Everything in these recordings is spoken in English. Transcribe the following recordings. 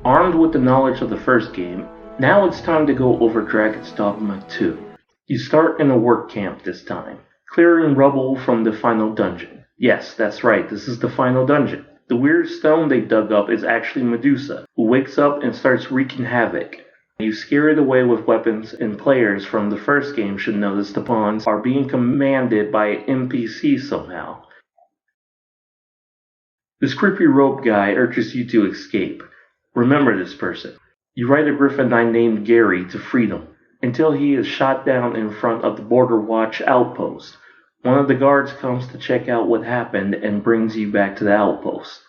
Armed with the knowledge of the first game, now it's time to go over Dragon's Dogma 2. You start in a work camp this time, clearing rubble from the final dungeon. Yes, that's right, this is the final dungeon. The weird stone they dug up is actually Medusa, who wakes up and starts wreaking havoc. You scare it away with weapons, and players from the first game should notice the pawns are being commanded by an NPC somehow. This creepy rope guy urges you to escape. Remember this person. You ride a griffin knight named Gary to freedom, until he is shot down in front of the Border Watch outpost. One of the guards comes to check out what happened and brings you back to the outpost.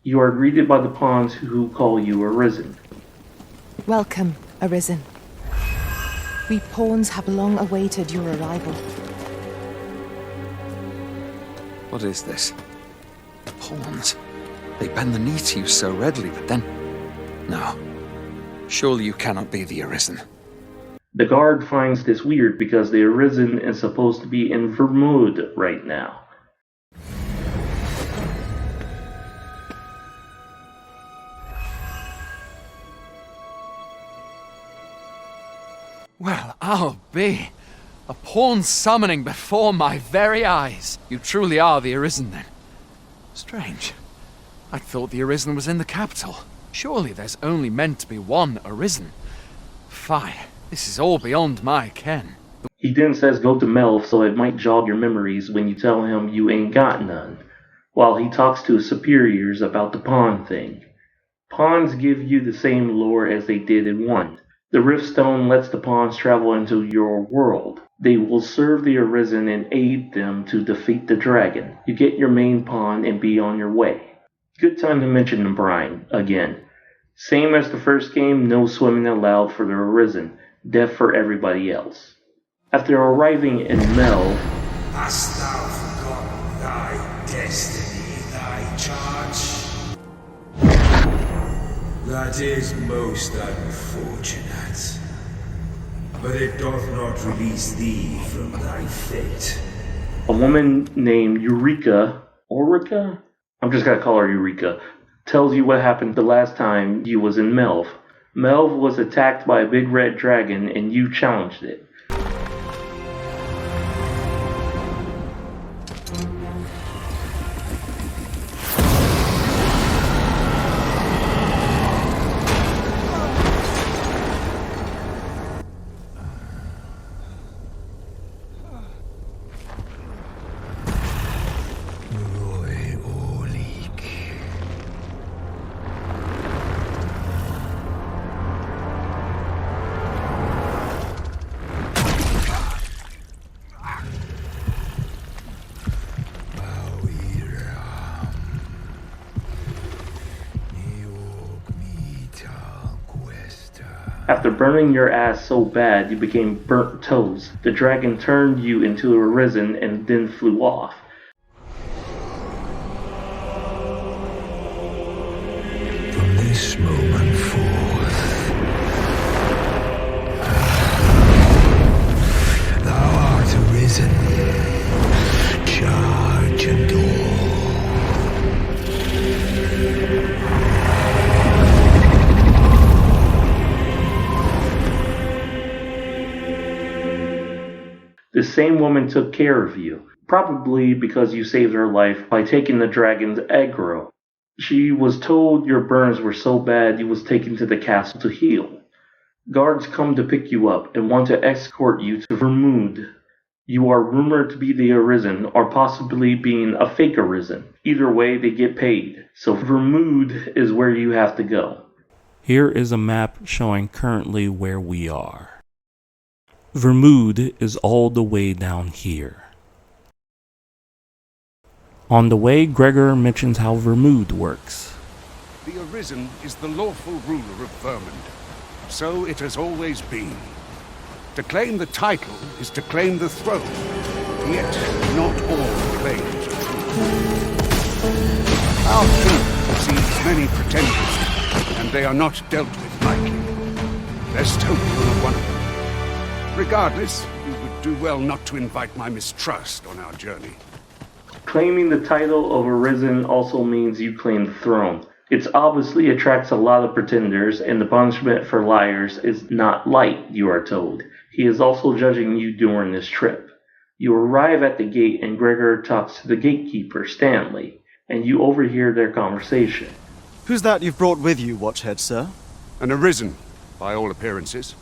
You are greeted by the pawns who call you Arisen. Welcome, Arisen. We pawns have long awaited your arrival. What is this? Pawns? They bend the knee to you so readily, but then... No. Surely you cannot be the Arisen. The guard finds this weird because the Arisen is supposed to be in Vermund right now. Well, I'll be. A pawn summoning before my very eyes. You truly are the Arisen, then. Strange. I thought the Arisen was in the capital. Surely there's only meant to be one Arisen. Fine. This is all beyond my ken. He then says go to Melv so it might jog your memories when you tell him you ain't got none, while he talks to his superiors about the pawn thing. Pawns give you the same lore as they did in 1. The Rift Stone lets the pawns travel into your world. They will serve the Arisen and aid them to defeat the dragon. You get your main pawn and be on your way. Good time to mention the brine again. Same as the first game, no swimming allowed for the Arisen. Death for everybody else. After arriving in Melv, hast thou forgotten thy destiny, thy charge? That is most unfortunate, but it doth not release thee from thy fate. A woman named Eureka, I'm just gonna call her Eureka, tells you what happened the last time you was in Melv. Melv was attacked by a big red dragon and you challenged it. After burning your ass so bad you became burnt toast, the dragon turned you into a Arisen and then flew off. From this moment forth, thou art arisen, charge and all. The same woman took care of you, probably because you saved her life by taking the dragon's aggro. She was told your burns were so bad you was taken to the castle to heal. Guards come to pick you up and want to escort you to Vermund. You are rumored to be the Arisen or possibly being a fake Arisen. Either way, they get paid. So Vermund is where you have to go. Here is a map showing currently where we are. Vermund is all the way down here. On the way, Gregor mentions how Vermund works. The Arisen is the lawful ruler of Vermund. So it has always been. To claim the title is to claim the throne, yet not all claims are true. Our king sees many pretenders, and they are not dealt with lightly. There's still not one of them. Regardless, you would do well not to invite my mistrust on our journey. Claiming the title of Arisen also means you claim the throne. It obviously attracts a lot of pretenders, and the punishment for liars is not light, you are told. He is also judging you during this trip. You arrive at the gate and Gregor talks to the gatekeeper, Stanley, and you overhear their conversation. Who's that you've brought with you, Watchhead, sir? An arisen, by all appearances.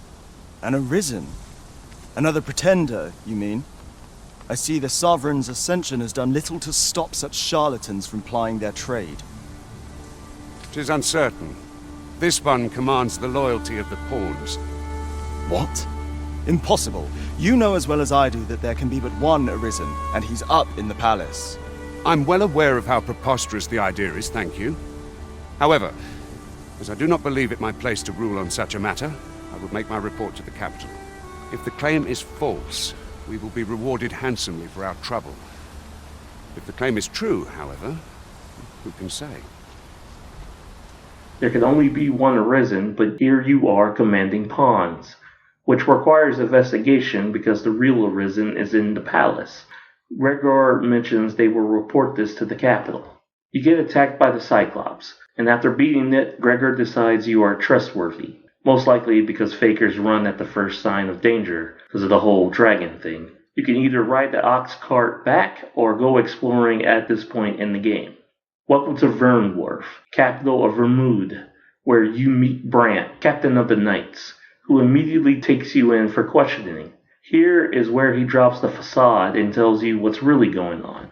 An arisen? Another pretender, you mean? I see the Sovereign's ascension has done little to stop such charlatans from plying their trade. 'Tis uncertain. This one commands the loyalty of the pawns. What? Impossible. You know as well as I do that there can be but one arisen, and he's up in the palace. I'm well aware of how preposterous the idea is, thank you. However, as I do not believe it my place to rule on such a matter, I will make my report to the capital. If the claim is false, we will be rewarded handsomely for our trouble. If the claim is true, however, who can say? There can only be one arisen, but here you are commanding pawns, which requires investigation because the real arisen is in the palace. Gregor mentions they will report this to the capital. You get attacked by the Cyclops, and after beating it, Gregor decides you are trustworthy. Most likely because fakers run at the first sign of danger, because of the whole dragon thing. You can either ride the ox cart back, or go exploring at this point in the game. Welcome to Vermund, capital of Vermund, where you meet Brant, captain of the knights, who immediately takes you in for questioning. Here is where he drops the facade and tells you what's really going on.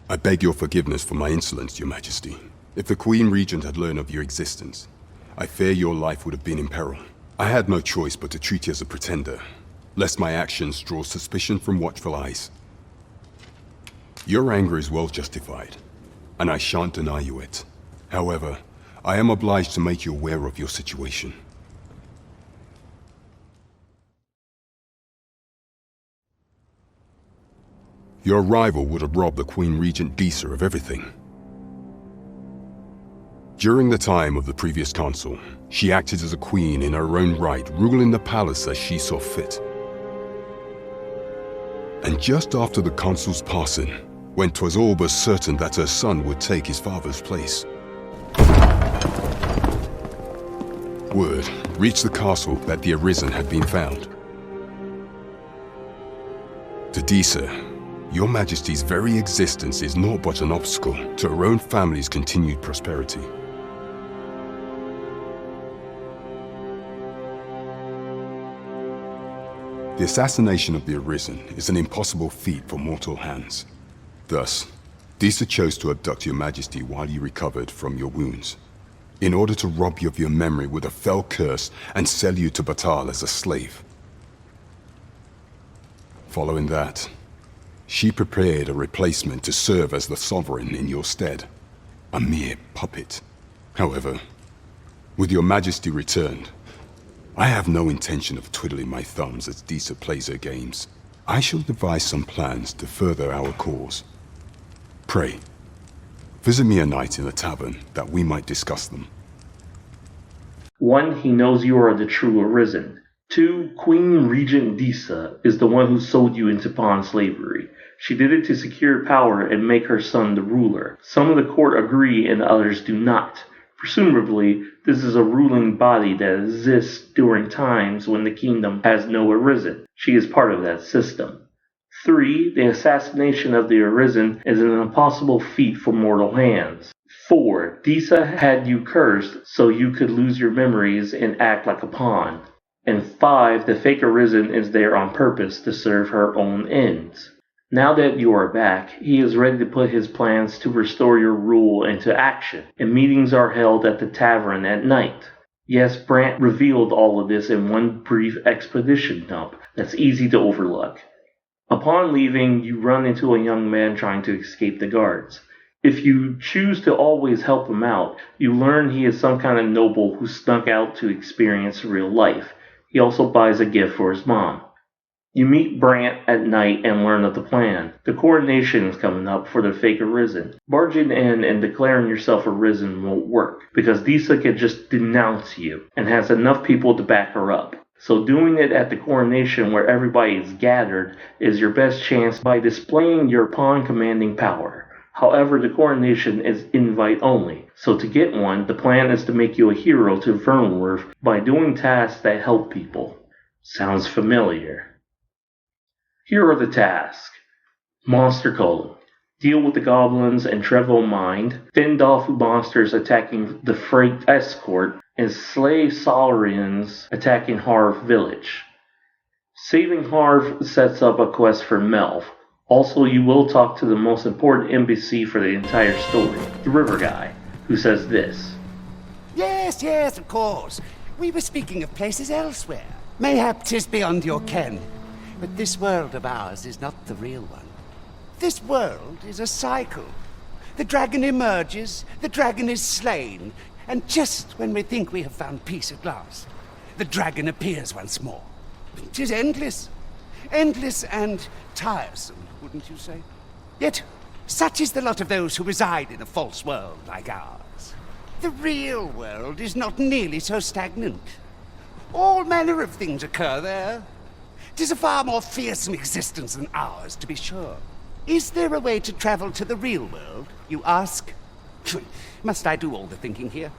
I beg your forgiveness for my insolence, Your Majesty. If the Queen Regent had learned of your existence, I fear your life would have been in peril. I had no choice but to treat you as a pretender, lest my actions draw suspicion from watchful eyes. Your anger is well justified, and I shan't deny you it. However, I am obliged to make you aware of your situation. Your arrival would have robbed the Queen Regent Disa of everything. During the time of the previous consul, she acted as a queen in her own right, ruling the palace as she saw fit. And just after the consul's passing, when 'twas all but certain that her son would take his father's place, word reached the castle that the Arisen had been found. To Disa, Your Majesty's very existence is naught but an obstacle to her own family's continued prosperity. The assassination of the Arisen is an impossible feat for mortal hands. Thus, Disa chose to abduct Your Majesty while you recovered from your wounds, in order to rob you of your memory with a fell curse and sell you to Bakbattahl as a slave. Following that, she prepared a replacement to serve as the sovereign in your stead, a mere puppet. However, with Your Majesty returned, I have no intention of twiddling my thumbs as Disa plays her games. I shall devise some plans to further our cause. Pray, visit me a night in the tavern that we might discuss them. 1. He knows you are the true Arisen. 2. Queen Regent Disa is the one who sold you into pawn slavery. She did it to secure power and make her son the ruler. Some of the court agree and others do not. Presumably, this is a ruling body that exists during times when the kingdom has no Arisen. She is part of that system. 3. The assassination of the Arisen is an impossible feat for mortal hands. 4. Disa had you cursed so you could lose your memories and act like a pawn. And 5. The fake Arisen is there on purpose to serve her own ends. Now that you are back, he is ready to put his plans to restore your rule into action, and meetings are held at the tavern at night. Yes, Brant revealed all of this in one brief expedition dump that's easy to overlook. Upon leaving, you run into a young man trying to escape the guards. If you choose to always help him out, you learn he is some kind of noble who snuck out to experience real life. He also buys a gift for his mom. You meet Brant at night and learn of the plan. The coronation is coming up for the fake Arisen. Barging in and declaring yourself Arisen won't work, because Disa can just denounce you, and has enough people to back her up. So doing it at the coronation where everybody is gathered is your best chance by displaying your pawn commanding power. However, the coronation is invite only, so to get one, the plan is to make you a hero to Vermund by doing tasks that help people. Sounds familiar. Here are the tasks. Monster Column. Deal with the goblins and Trevo Mind, fend off monsters attacking the freight escort, and slay Saurians attacking Harv Village. Saving Harv sets up a quest for Melv. Also, you will talk to the most important NPC for the entire story, the River Guy, who says this. Yes, of course. We were speaking of places elsewhere. Mayhap 'tis beyond your ken. But this world of ours is not the real one. This world is a cycle. The dragon emerges, the dragon is slain, and just when we think we have found peace at last, the dragon appears once more. 'Tis endless. Endless and tiresome, wouldn't you say? Yet, such is the lot of those who reside in a false world like ours. The real world is not nearly so stagnant. All manner of things occur there. 'Tis a far more fearsome existence than ours, to be sure. Is there a way to travel to the real world, you ask? Must I do all the thinking here?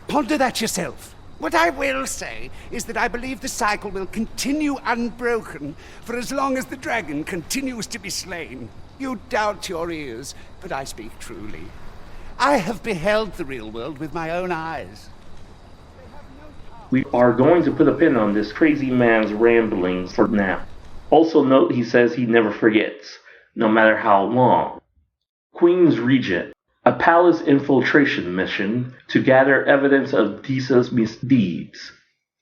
Ponder that yourself. What I will say is that I believe the cycle will continue unbroken for as long as the dragon continues to be slain. You doubt your ears, but I speak truly. I have beheld the real world with my own eyes. We are going to put a pin on this crazy man's ramblings for now. Also note he says he never forgets, no matter how long. Queen's Regent. A palace infiltration mission to gather evidence of Disa's misdeeds.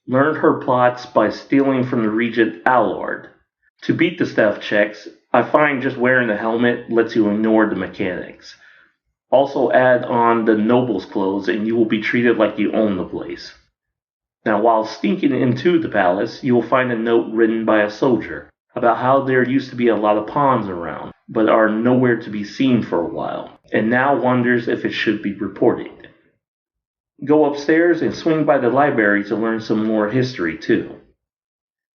Learn her plots by stealing from the Regent Allard. To beat the stealth checks, I find just wearing the helmet lets you ignore the mechanics. Also add on the noble's clothes and you will be treated like you own the place. Now while sneaking into the palace, you will find a note written by a soldier about how there used to be a lot of pawns around, but are nowhere to be seen for a while, and now wonders if it should be reported. Go upstairs and swing by the library to learn some more history too.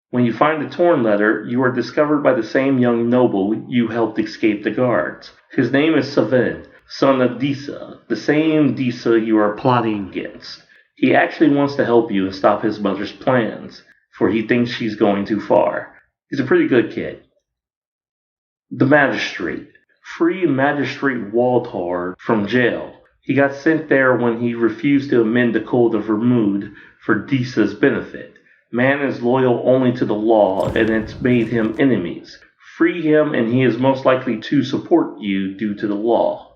When you find the torn letter, you are discovered by the same young noble you helped escape the guards. His name is Savin, son of Disa, the same Disa you are plotting against. He actually wants to help you and stop his mother's plans, for he thinks she's going too far. He's a pretty good kid. The Magistrate. Free Magistrate Waltar from jail. He got sent there when he refused to amend the Code of Vermund for Disa's benefit. Man is loyal only to the law, and it's made him enemies. Free him and he is most likely to support you due to the law.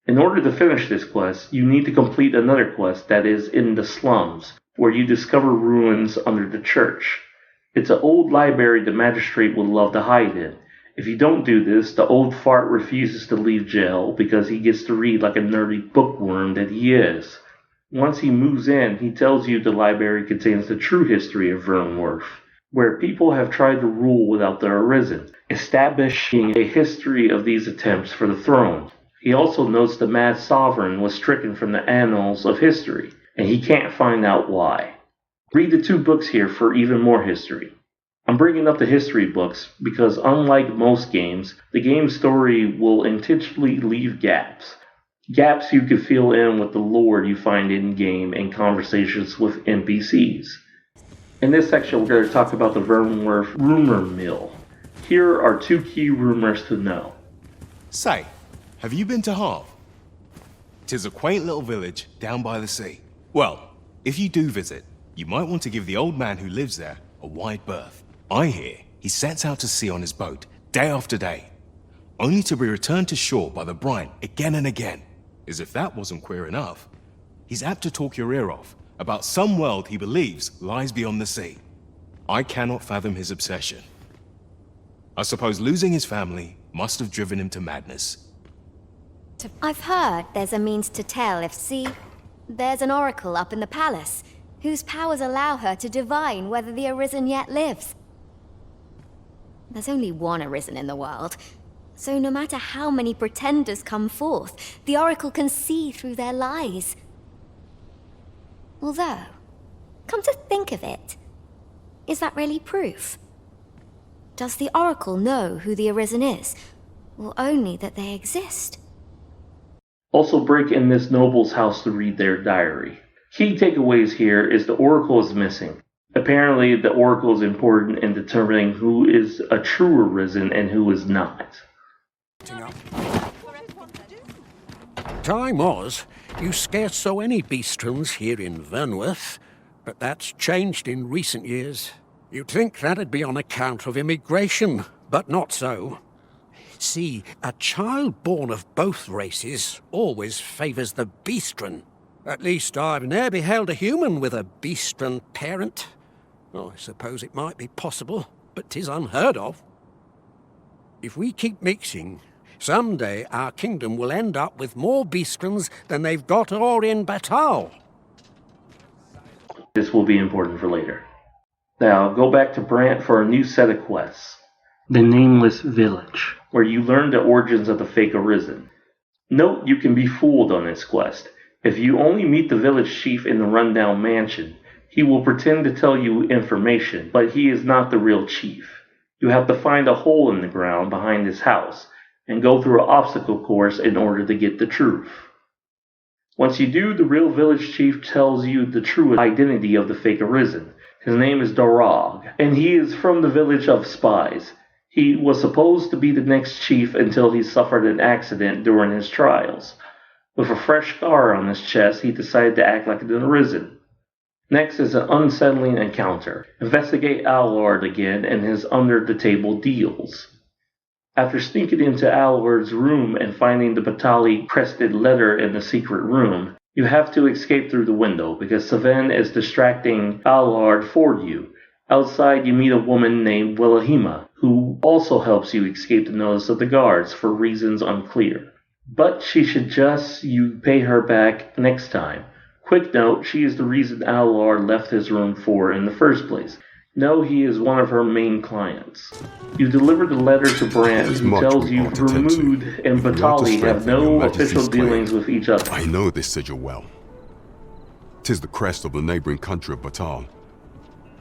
In order to finish this quest, you need to complete another quest that is in the slums, where you discover ruins under the church. It's an old library the magistrate would love to hide in. If you don't do this, the old fart refuses to leave jail because he gets to read like a nerdy bookworm that he is. Once he moves in, he tells you the library contains the true history of Vermund, where people have tried to rule without the Arisen, establishing a history of these attempts for the throne. He also notes the mad sovereign was stricken from the annals of history, and he can't find out why. Read the 2 books here for even more history. I'm bringing up the history books because unlike most games, the game's story will intentionally leave gaps. Gaps you can fill in with the lore you find in-game and conversations with NPCs. In this section, we're going to talk about the Vermund rumor mill. Here are 2 key rumors to know. Say, have you been to Harv? 'Tis a quaint little village down by the sea. Well, if you do visit, you might want to give the old man who lives there a wide berth. I hear he sets out to sea on his boat, day after day, only to be returned to shore by the brine again and again. As if that wasn't queer enough, he's apt to talk your ear off about some world he believes lies beyond the sea. I cannot fathom his obsession. I suppose losing his family must have driven him to madness. I've heard there's a means to tell if there's an oracle up in the palace, whose powers allow her to divine whether the Arisen yet lives. There's only one Arisen in the world, so no matter how many pretenders come forth, the oracle can see through their lies. Although, come to think of it, is that really proof? Does the oracle know who the Arisen is, or only that they exist? Also break in this noble's house to read their diary. Key takeaways here is the Oracle is missing. Apparently, the Oracle is important in determining who is a true Arisen and who is not. Time was, you scarce saw any beastrons here in Vernworth, but that's changed in recent years. You'd think that'd be on account of immigration, but not so. See, a child born of both races always favours the beastron. At least I've ne'er beheld a human with a beastron parent. Oh, I suppose it might be possible, but 'tis unheard of. If we keep mixing, someday our kingdom will end up with more beastrons than they've got all in Bakbattahl. This will be important for later. Now, go back to Brant for a new set of quests. The Nameless Village, where you learn the origins of the fake Arisen. Note you can be fooled on this quest. If you only meet the village chief in the rundown mansion, he will pretend to tell you information, but he is not the real chief. You have to find a hole in the ground behind his house, and go through an obstacle course in order to get the truth. Once you do, the real village chief tells you the true identity of the fake Arisen. His name is Darog, and he is from the village of spies. He was supposed to be the next chief until he suffered an accident during his trials. With a fresh scar on his chest, he decided to act like an Arisen. Next is an unsettling encounter. Investigate Allard again and his under-the-table deals. After sneaking into Allard's room and finding the Bakbattahl-crested letter in the secret room, you have to escape through the window because Saven is distracting Allard for you. Outside, you meet a woman named Willahima, who also helps you escape the notice of the guards for reasons unclear. But she suggests you pay her back next time. Quick note, she is the reason Allard left his room for in the first place. No, he is one of her main clients. You deliver the letter to Brant, who tells you Vermund and Bakbattahl have no official dealings with each other. I know this sigil well. 'Tis the crest of the neighboring country of Bakbattahl,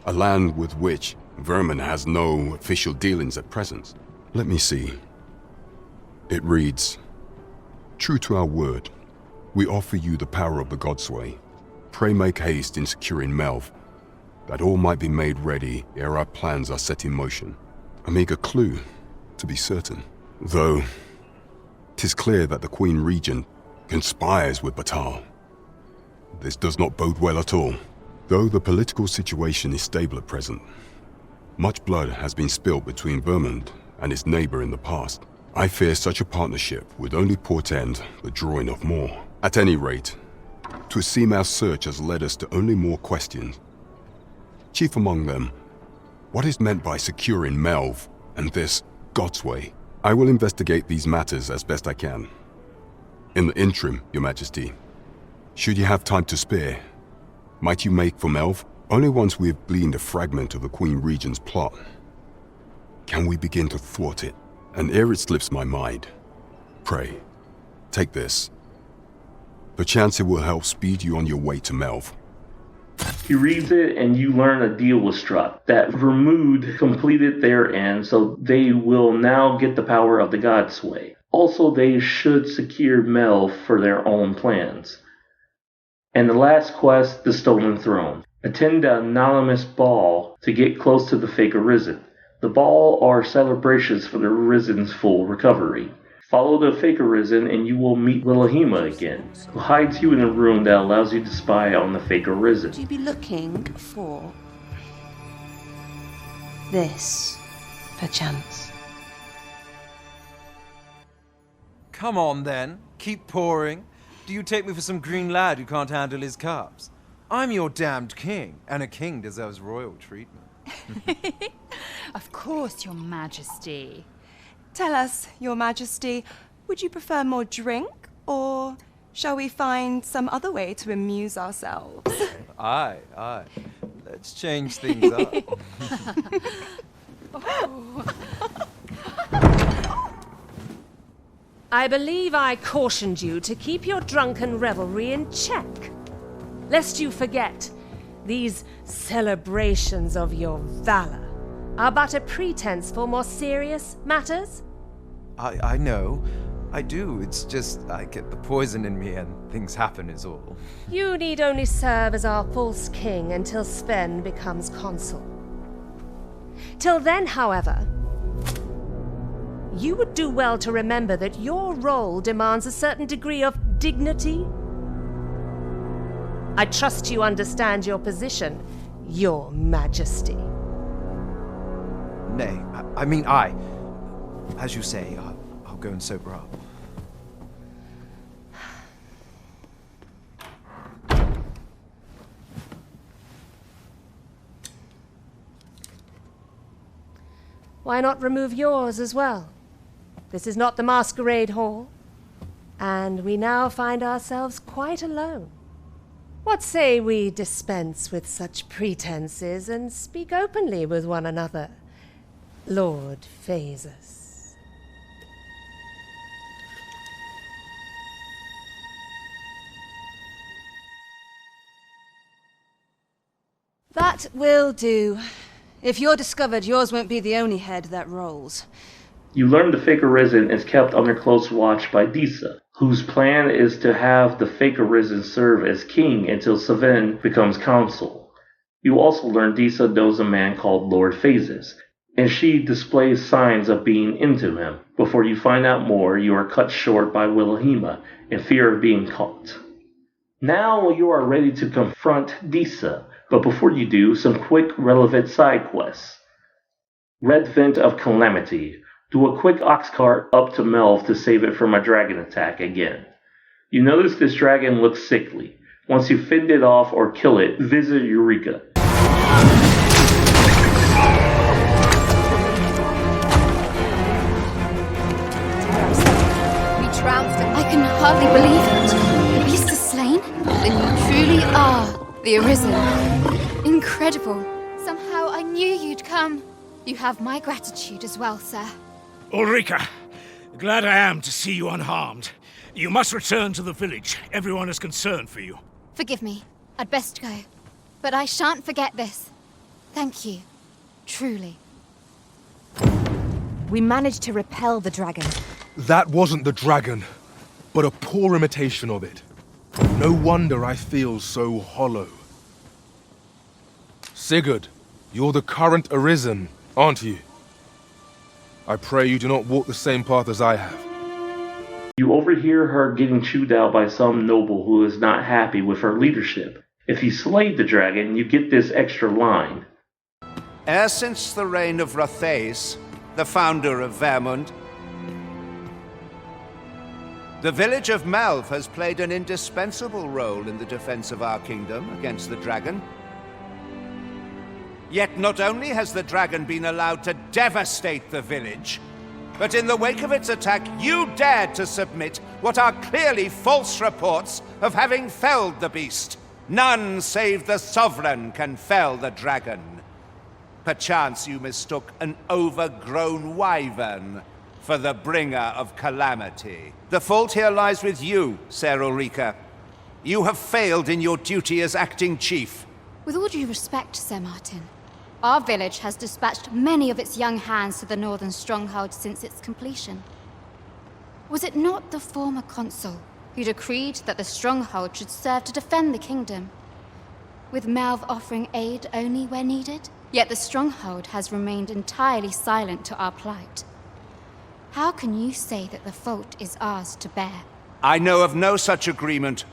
a land with which Vermund has no official dealings at present. Let me see. It reads, "True to our word, we offer you the power of the Godsway. Pray make haste in securing Melv, that all might be made ready ere our plans are set in motion." A meager clue, to be certain. Though, 'tis clear that the Queen Regent conspires with Bakbattahl. This does not bode well at all. Though the political situation is stable at present, much blood has been spilled between Vermund and its neighbor in the past. I fear such a partnership would only portend the drawing of more. At any rate, 'twould seem our search has led us to only more questions. Chief among them, what is meant by securing Melv and this Godsway? I will investigate these matters as best I can. In the interim, Your Majesty, should you have time to spare, might you make for Melv? Only once we have gleaned a fragment of the Queen Regent's plot can we begin to thwart it. And ere it slips my mind, pray, take this. Perchance it will help speed you on your way to Melv. He reads it and you learn a deal was struck, that Vermund completed their end, so they will now get the power of the Godsway. Also, they should secure Melv for their own plans. And the last quest, the Stolen Throne. Attend the anonymous ball to get close to the fake Arisen. The ball are celebrations for the Arisen's full recovery. Follow the fake Arisen and you will meet Willahima again, who hides you in a room that allows you to spy on the fake Arisen. Would you be looking for this, perchance? Come on then, keep pouring. Do you take me for some green lad who can't handle his cups? I'm your damned king, and a king deserves royal treatment. Of course, Your Majesty. Tell us, Your Majesty, would you prefer more drink, or shall we find some other way to amuse ourselves? Aye. Let's change things up. I believe I cautioned you to keep your drunken revelry in check. Lest you forget, these celebrations of your valor are but a pretense for more serious matters. I know, I do. It's just I get the poison in me and things happen is all. You need only serve as our false king until Sven becomes consul. Till then, however, you would do well to remember that your role demands a certain degree of dignity. I trust you understand your position, Your Majesty. Nay, as you say, I'll go and sober up. Why not remove yours as well? This is not the masquerade hall, and we now find ourselves quite alone. What say we dispense with such pretenses and speak openly with one another, Lord Phases? That will do. If you're discovered, yours won't be the only head that rolls. You learn the fake Arisen is kept under close watch by Disa, whose plan is to have the fake Arisen serve as king until Sven becomes consul. You also learn Disa knows a man called Lord Phases, and she displays signs of being into him. Before you find out more, you are cut short by Wilhelmina in fear of being caught. Now you are ready to confront Disa, but before you do, some quick relevant side quests. Red Vent of Calamity. Do a quick ox cart up to Melv to save it from a dragon attack again. You notice this dragon looks sickly. Once you fend it off or kill it, visit Eureka. We trounced it. I can hardly believe it. The beast is slain? Then you truly are the Arisen. Incredible. Somehow I knew you'd come. You have my gratitude as well, sir. Ulrika, glad I am to see you unharmed. You must return to the village. Everyone is concerned for you. Forgive me. I'd best go. But I shan't forget this. Thank you. Truly. We managed to repel the dragon. That wasn't the dragon, but a poor imitation of it. No wonder I feel so hollow. Sigurd, you're the current Arisen, aren't you? I pray you do not walk the same path as I have. You overhear her getting chewed out by some noble who is not happy with her leadership. If you slayed the dragon, you get this extra line. E'er since the reign of Rothace, the founder of Vermund, the village of Melv has played an indispensable role in the defense of our kingdom against the dragon. Yet not only has the dragon been allowed to devastate the village, but in the wake of its attack, you dared to submit what are clearly false reports of having felled the beast. None save the Sovereign can fell the dragon. Perchance you mistook an overgrown wyvern for the bringer of calamity. The fault here lies with you, Ser Ulrika. You have failed in your duty as acting chief. With all due respect, Sir Martin, our village has dispatched many of its young hands to the northern stronghold since its completion. Was it not the former consul who decreed that the stronghold should serve to defend the kingdom, with Melv offering aid only where needed? Yet the stronghold has remained entirely silent to our plight. How can you say that the fault is ours to bear? I know of no such agreement.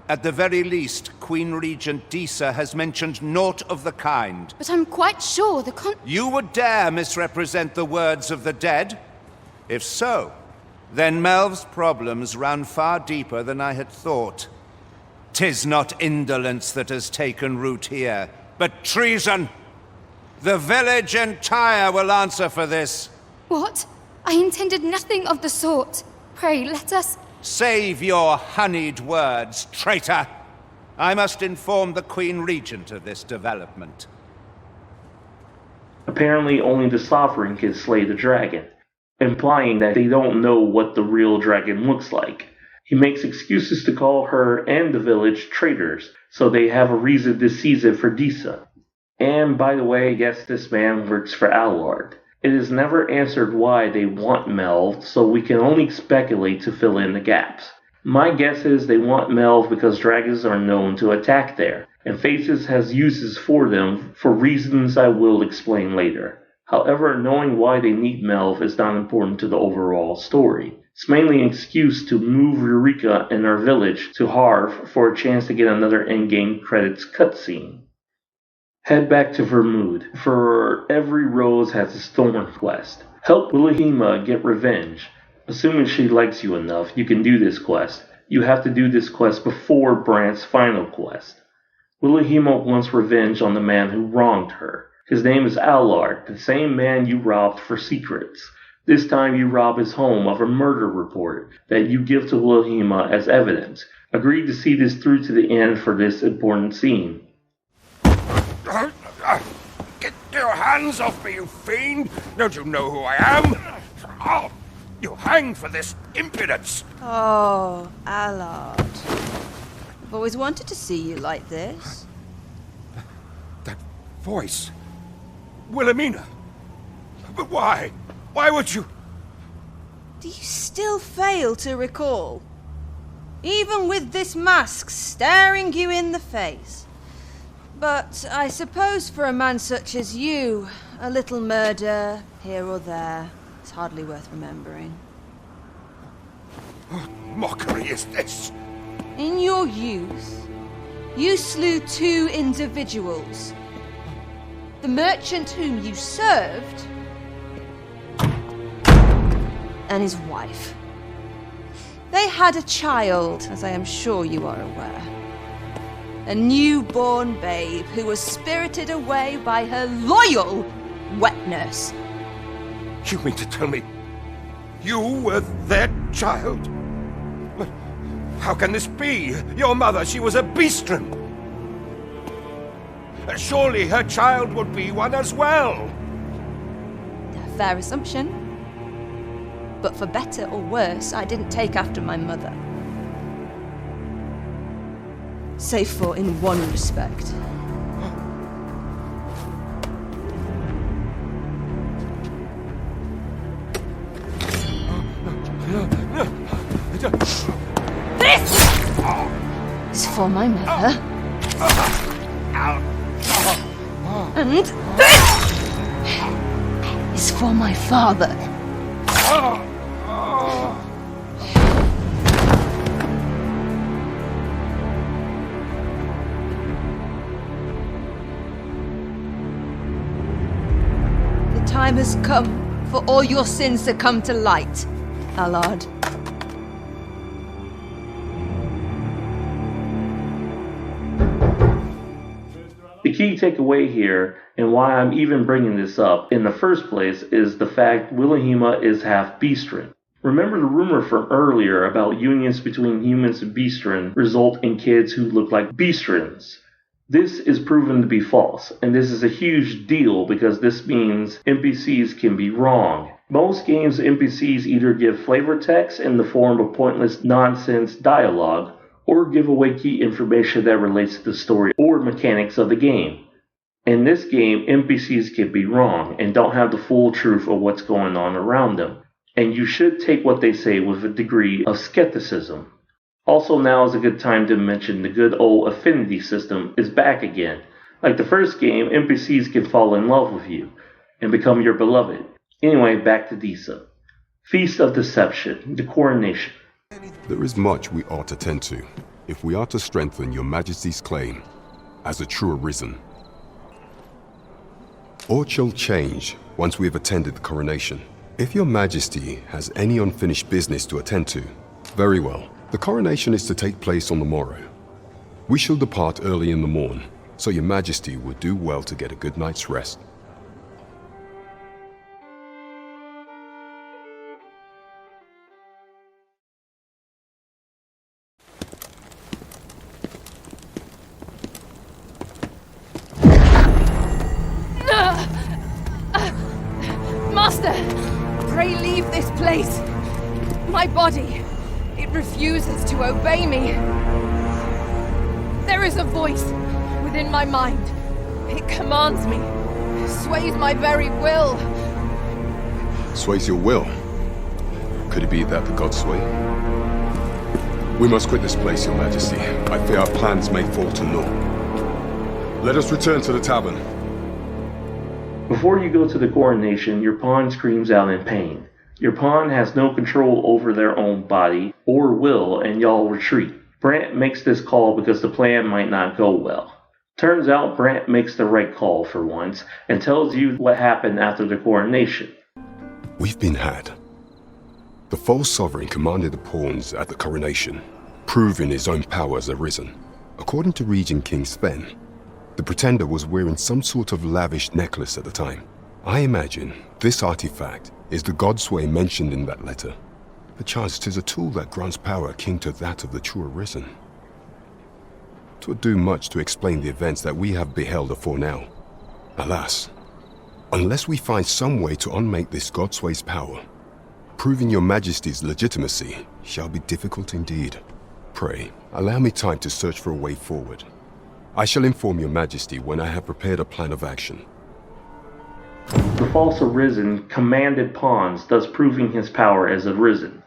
At the very least, Queen Regent Disa has mentioned naught of the kind. But I'm quite sure You would dare misrepresent the words of the dead? If so, then Melv's problems run far deeper than I had thought. 'Tis not indolence that has taken root here, but treason. The village entire will answer for this. What? I intended nothing of the sort. Pray, let us... Save your honeyed words, traitor! I must inform the Queen Regent of this development. Apparently only the Sovereign can slay the dragon, implying that they don't know what the real dragon looks like. He makes excuses to call her and the village traitors, so they have a reason to seize it for Disa. And by the way, I guess this man works for Allard. It is never answered why they want Melv, so we can only speculate to fill in the gaps. My guess is they want Melv because dragons are known to attack there, and Faces has uses for them for reasons I will explain later. However, knowing why they need Melv is not important to the overall story. It's mainly an excuse to move Eureka and our village to Harv for a chance to get another endgame credits cutscene. Head back to Vermund, for every rose has its thorn quest. Help Willahima get revenge. Assuming she likes you enough, you can do this quest. You have to do this quest before Brant's final quest. Willahima wants revenge on the man who wronged her. His name is Allard, the same man you robbed for secrets. This time you rob his home of a murder report that you give to Willahima as evidence. Agree to see this through to the end for this important scene. Get your hands off me, you fiend! Don't you know who I am? Oh, you hang for this impudence! Oh, Allard. I've always wanted to see you like this. That voice. Wilhelmina. But why? Why would you? Do you still fail to recall? Even with this mask staring you in the face. But I suppose for a man such as you, a little murder here or there is hardly worth remembering. What mockery is this? In your youth, you slew 2 individuals. The merchant whom you served, and his wife. They had a child, as I am sure you are aware. A newborn babe who was spirited away by her loyal wet nurse. You mean to tell me you were their child? But how can this be? Your mother, she was a beastren. Surely her child would be one as well. A fair assumption. But for better or worse, I didn't take after my mother. Save for in one respect. This is for my mother. And this is for my father. The time has come for all your sins to come to light, Allard. The key takeaway here, and why I'm even bringing this up in the first place, is the fact Willahima is half Beastren. Remember the rumor from earlier about unions between humans and Beastren result in kids who look like Beastrens. This is proven to be false, and this is a huge deal because this means NPCs can be wrong. Most games NPCs either give flavor text in the form of pointless nonsense dialogue, or give away key information that relates to the story or mechanics of the game. In this game, NPCs can be wrong and don't have the full truth of what's going on around them, and you should take what they say with a degree of skepticism. Also, now is a good time to mention the good old affinity system is back again. Like the first game, NPCs can fall in love with you and become your beloved. Anyway, back to Disa. Feast of Deception, the Coronation. There is much we ought to tend to, if we are to strengthen your Majesty's claim as a true Arisen. Aught shall change once we have attended the coronation. If your Majesty has any unfinished business to attend to, very well. The coronation is to take place on the morrow. We shall depart early in the morn, so your Majesty would do well to get a good night's rest. Master! Pray leave this place. My body, it refuses to obey me. There is a voice within my mind. It commands me, sways my very will. Sways your will. Could it be that the gods sway? We must quit this place, your majesty. I fear our plans may fall to naught. Let us return to the tavern. Before you go to the coronation, your pawn screams out in pain. Your pawn has no control over their own body or will, and y'all retreat. Brant makes this call because the plan might not go well. Turns out Brant makes the right call for once, and tells you what happened after the coronation. We've been had. The false sovereign commanded the pawns at the coronation, proving his own power as arisen. According to Regent King Sven, the pretender was wearing some sort of lavish necklace at the time. I imagine this artifact is the godsway mentioned in that letter. Perchance 'tis a tool that grants power akin to that of the true arisen. 'Twould do much to explain the events that we have beheld afore now. Alas, unless we find some way to unmake this godsway's power, proving your majesty's legitimacy shall be difficult indeed. Pray, allow me time to search for a way forward. I shall inform your majesty when I have prepared a plan of action. The false arisen commanded pawns, thus proving his power as arisen.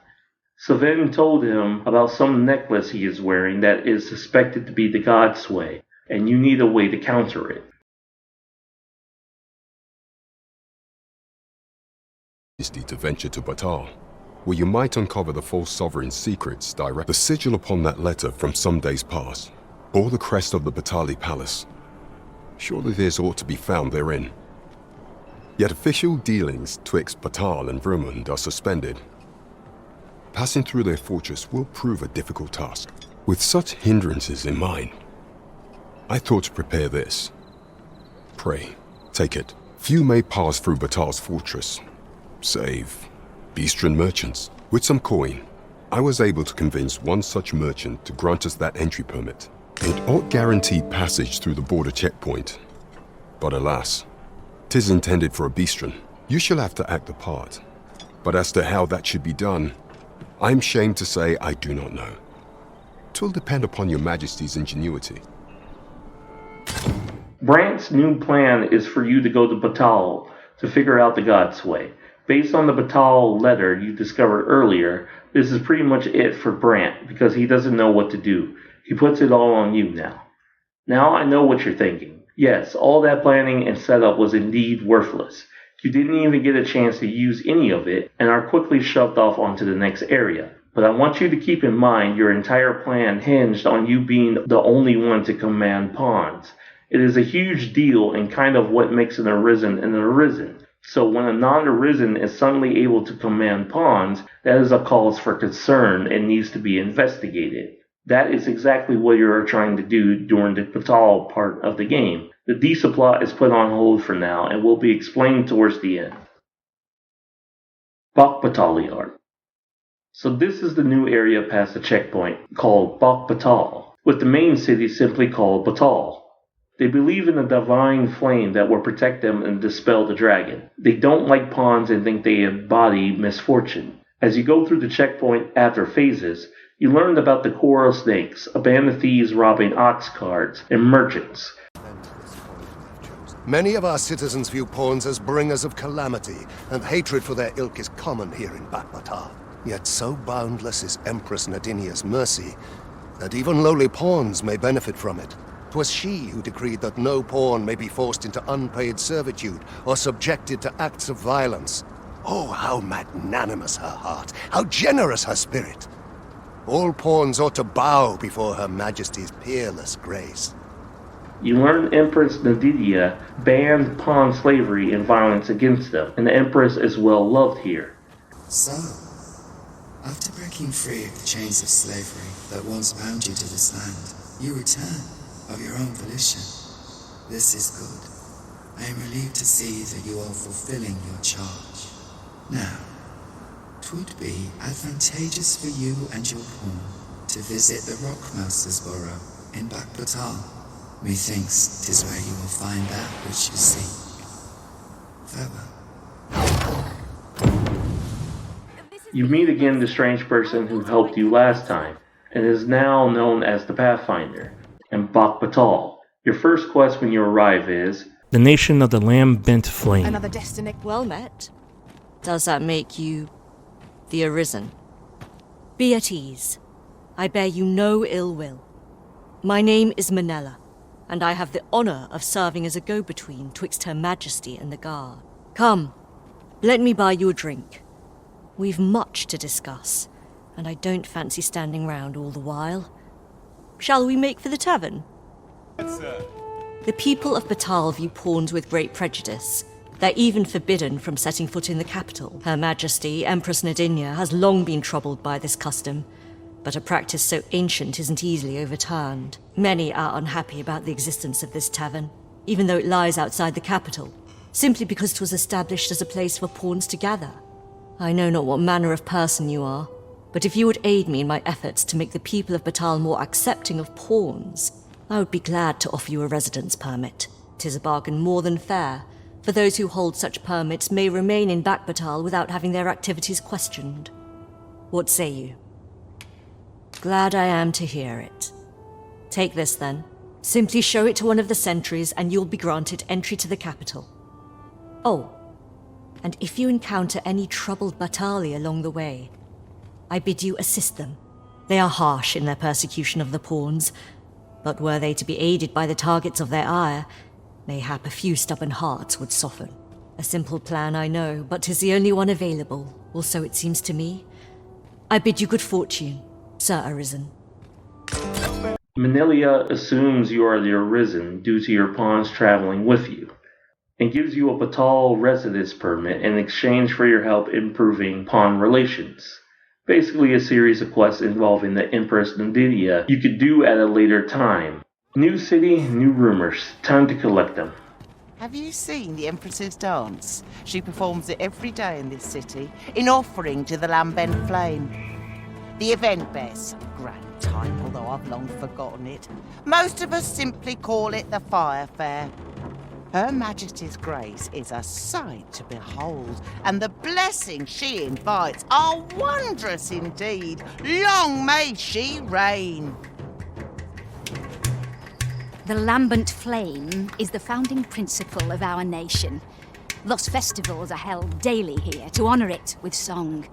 Sven told him about some necklace he is wearing that is suspected to be the godsway, and you need a way to counter it. To venture to Bakbattahl, where you might uncover the false sovereign's secrets direct. The sigil upon that letter from some days past bore the crest of the Bakbattahl Palace. Surely there's aught to be found therein. Yet official dealings twixt Bakbattahl and Vermund are suspended. Passing through their fortress will prove a difficult task. With such hindrances in mind, I thought to prepare this. Pray, take it. Few may pass through Bakbattah's fortress, save Beastren merchants. With some coin, I was able to convince one such merchant to grant us that entry permit. It ought guaranteed passage through the border checkpoint. But alas, 'tis intended for a Beastren. You shall have to act the part. But as to how that should be done, I'm shamed to say I do not know. 'Twill depend upon your majesty's ingenuity. Brant's new plan is for you to go to Bakbattahl to figure out the godsway. Based on the Bakbattahl letter you discovered earlier, this is pretty much it for Brant because he doesn't know what to do. He puts it all on you now. Now I know what you're thinking. Yes, all that planning and setup was indeed worthless. You didn't even get a chance to use any of it and are quickly shoved off onto the next area. But I want you to keep in mind your entire plan hinged on you being the only one to command pawns. It is a huge deal and kind of what makes an arisen an arisen. So when a non-arisen is suddenly able to command pawns, that is a cause for concern and needs to be investigated. That is exactly what you are trying to do during the Bakbattahl part of the game. The Disa plot is put on hold for now and will be explained towards the end. Bakbattahl Arc. So this is the new area past the checkpoint called Bakbattahl, with the main city simply called Bakbattahl. They believe in a divine flame that will protect them and dispel the dragon. They don't like pawns and think they embody misfortune. As you go through the checkpoint after phases, you learned about the coral snakes, a band of thieves robbing ox carts, and merchants. Many of our citizens view pawns as bringers of calamity, and hatred for their ilk is common here in Bakbattahl. Yet so boundless is Empress Nadinia's mercy, that even lowly pawns may benefit from it. 'Twas she who decreed that no pawn may be forced into unpaid servitude or subjected to acts of violence. Oh, how magnanimous her heart, how generous her spirit! All pawns ought to bow before Her Majesty's peerless grace. You learn Empress Nadidia banned pawn slavery and violence against them, and the Empress is well loved here. So, after breaking free of the chains of slavery that once bound you to this land, you return of your own volition. This is good. I am relieved to see that you are fulfilling your charge. Now, 'twould be advantageous for you and your pawn to visit the Rockmaster's burrow in Bakbattahl. Methinks 'tis where you will find that which you seek. Farewell. You meet again the strange person who helped you last time, and is now known as the Pathfinder, and Bakbattahl. Your first quest when you arrive is the nation of the lamb-bent flame. Another destiny well met. Does that make you the Arisen? Be at ease. I bear you no ill will. My name is Manella, and I have the honor of serving as a go-between twixt Her Majesty and the Guard. Come, let me buy you a drink. We've much to discuss, and I don't fancy standing round all the while. Shall we make for the tavern? Yes, sir. The people of Bakbattahl view pawns with great prejudice. They're even forbidden from setting foot in the capital. Her Majesty, Empress Nadinia, has long been troubled by this custom, but a practice so ancient isn't easily overturned. Many are unhappy about the existence of this tavern, even though it lies outside the capital, simply because it was established as a place for pawns to gather. I know not what manner of person you are, but if you would aid me in my efforts to make the people of Bakbattahl more accepting of pawns, I would be glad to offer you a residence permit. 'Tis a bargain more than fair, for those who hold such permits may remain in Bakbattahl without having their activities questioned. What say you? Glad I am to hear it. Take this then. Simply show it to one of the sentries and you'll be granted entry to the capital. Oh, and if you encounter any troubled Battali along the way, I bid you assist them. They are harsh in their persecution of the pawns, but were they to be aided by the targets of their ire, mayhap a few stubborn hearts would soften. A simple plan, I know, but 'tis the only one available, or so it seems to me. I bid you good fortune, Sir Arisen. Manella assumes you are the Arisen due to your pawns traveling with you, and gives you a Bakbattahl residence permit in exchange for your help improving pawn relations. Basically a series of quests involving the Empress Nadinia you could do at a later time. New city, new rumors. Time to collect them. Have you seen the Empress's dance? She performs it every day in this city, in offering to the lambent flame. The event bears some grand time, although I've long forgotten it. Most of us simply call it the Fire Fair. Her Majesty's grace is a sight to behold, and the blessings she invites are wondrous indeed. Long may she reign. The lambent flame is the founding principle of our nation. Thus festivals are held daily here to honour it with song.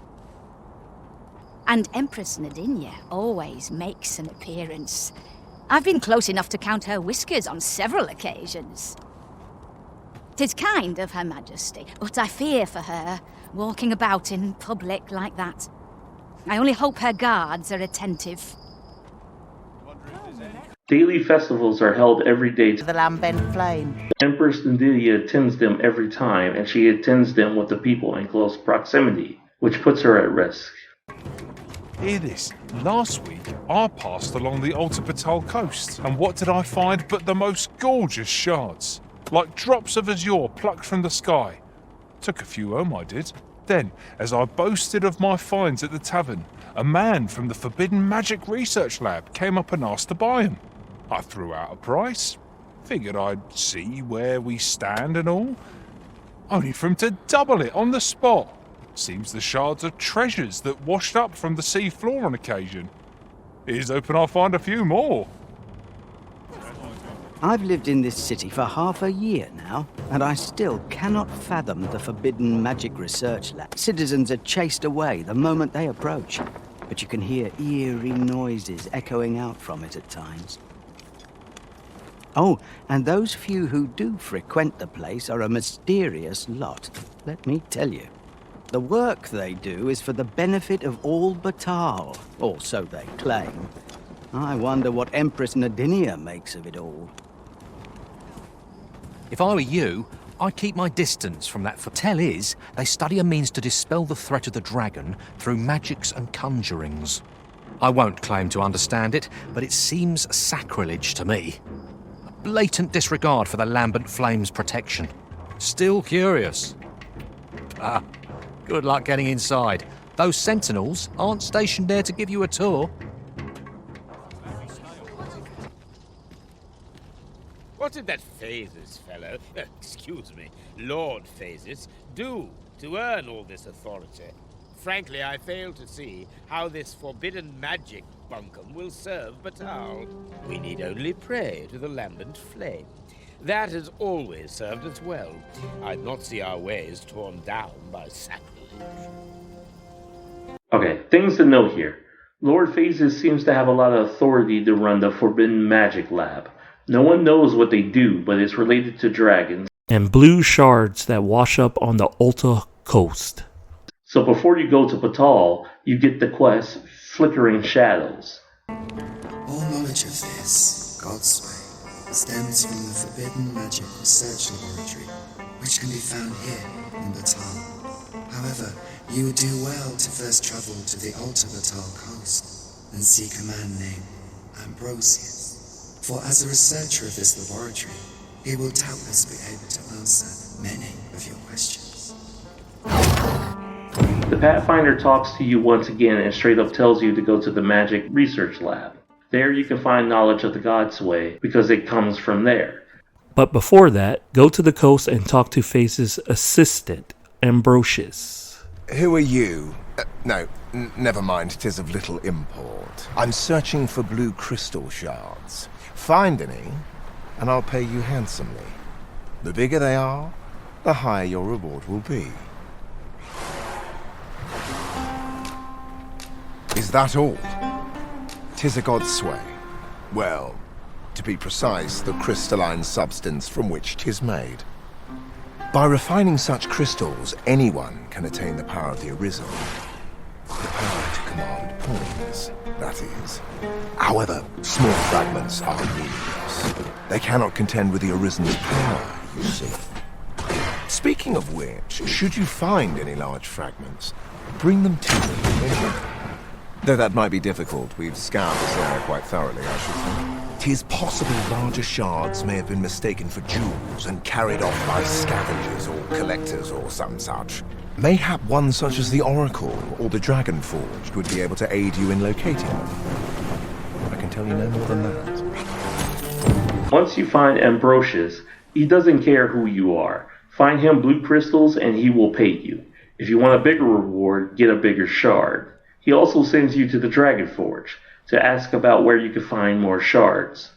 And Empress Nadinia always makes an appearance. I've been close enough to count her whiskers on several occasions. 'Tis kind of Her Majesty, but I fear for her, walking about in public like that. I only hope her guards are attentive. Daily festivals are held every day to the lambent flame. Empress Nadinia attends them every time, and she attends them with the people in close proximity, which puts her at risk. Hear this. Last week, I passed along the old Bakbattahl coast, and what did I find but the most gorgeous shards? Like drops of azure plucked from the sky. Took a few home, I did. Then, as I boasted of my finds at the tavern, a man from the Forbidden Magic Research Lab came up and asked to buy them. I threw out a price. Figured I'd see where we stand and all. Only for him to double it on the spot. Seems the shards are treasures that washed up from the sea floor on occasion. Here's hoping I'll find a few more. I've lived in this city for half a year now, and I still cannot fathom the Forbidden Magic Research Lab. Citizens are chased away the moment they approach, but you can hear eerie noises echoing out from it at times. Oh, and those few who do frequent the place are a mysterious lot, let me tell you. The work they do is for the benefit of all Bakbattahl, or so they claim. I wonder what Empress Nadinia makes of it all. If I were you, I'd keep my distance from that. For tell is, they study a means to dispel the threat of the dragon through magics and conjurings. I won't claim to understand it, but it seems sacrilege to me. A blatant disregard for the lambent flame's protection. Still curious. Good luck getting inside. Those sentinels aren't stationed there to give you a tour. What did that Phases fellow, excuse me, Lord Phases, do to earn all this authority? Frankly, I fail to see how this forbidden magic bunkum will serve Bakbattahl. We need only pray to the lambent flame. That has always served us well. I'd not see our ways torn down by sacrilege. Okay, things to note here. Lord Phases seems to have a lot of authority to run the Forbidden Magic Lab. No one knows what they do, but it's related to dragons. And blue shards that wash up on the Ulta coast. So before you go to Bakbattahl, you get the quest Flickering Shadows. All knowledge of this, God's way, stems from the Forbidden Magic Research Laboratory, which can be found here in Bakbattahl. However, you would do well to first travel to the Bakbattahl coast and seek a man named Ambrosius. For as a researcher of this laboratory, he will doubtless be able to answer many of your questions. The Pathfinder talks to you once again and straight up tells you to go to the Magic Research Lab. There you can find knowledge of the God's Way, because it comes from there. But before that, go to the coast and talk to Phases' assistant, Ambrosius. Who are you? Never mind, 'tis of little import. I'm searching for blue crystal shards. Find any, and I'll pay you handsomely. The bigger they are, the higher your reward will be. Is that all? 'Tis a god's sway. Well, to be precise, the crystalline substance from which 'tis made. By refining such crystals, anyone can attain the power of the Arisen. The power to command pawns, that is. However, small fragments are meaningless. They cannot contend with the Arisen's power, you see. Speaking of which, should you find any large fragments, bring them to me. Though that might be difficult, we've scoured this area quite thoroughly, I should think. 'Tis possible larger shards may have been mistaken for jewels and carried off by scavengers or collectors or some such. Mayhap one such as the Oracle or the Dragon Forged would be able to aid you in locating them. I can tell you no more than that. Once you find Ambrosius, he doesn't care who you are. Find him blue crystals and he will pay you. If you want a bigger reward, get a bigger shard. He also sends you to the Dragon Forge to ask about where you can find more shards.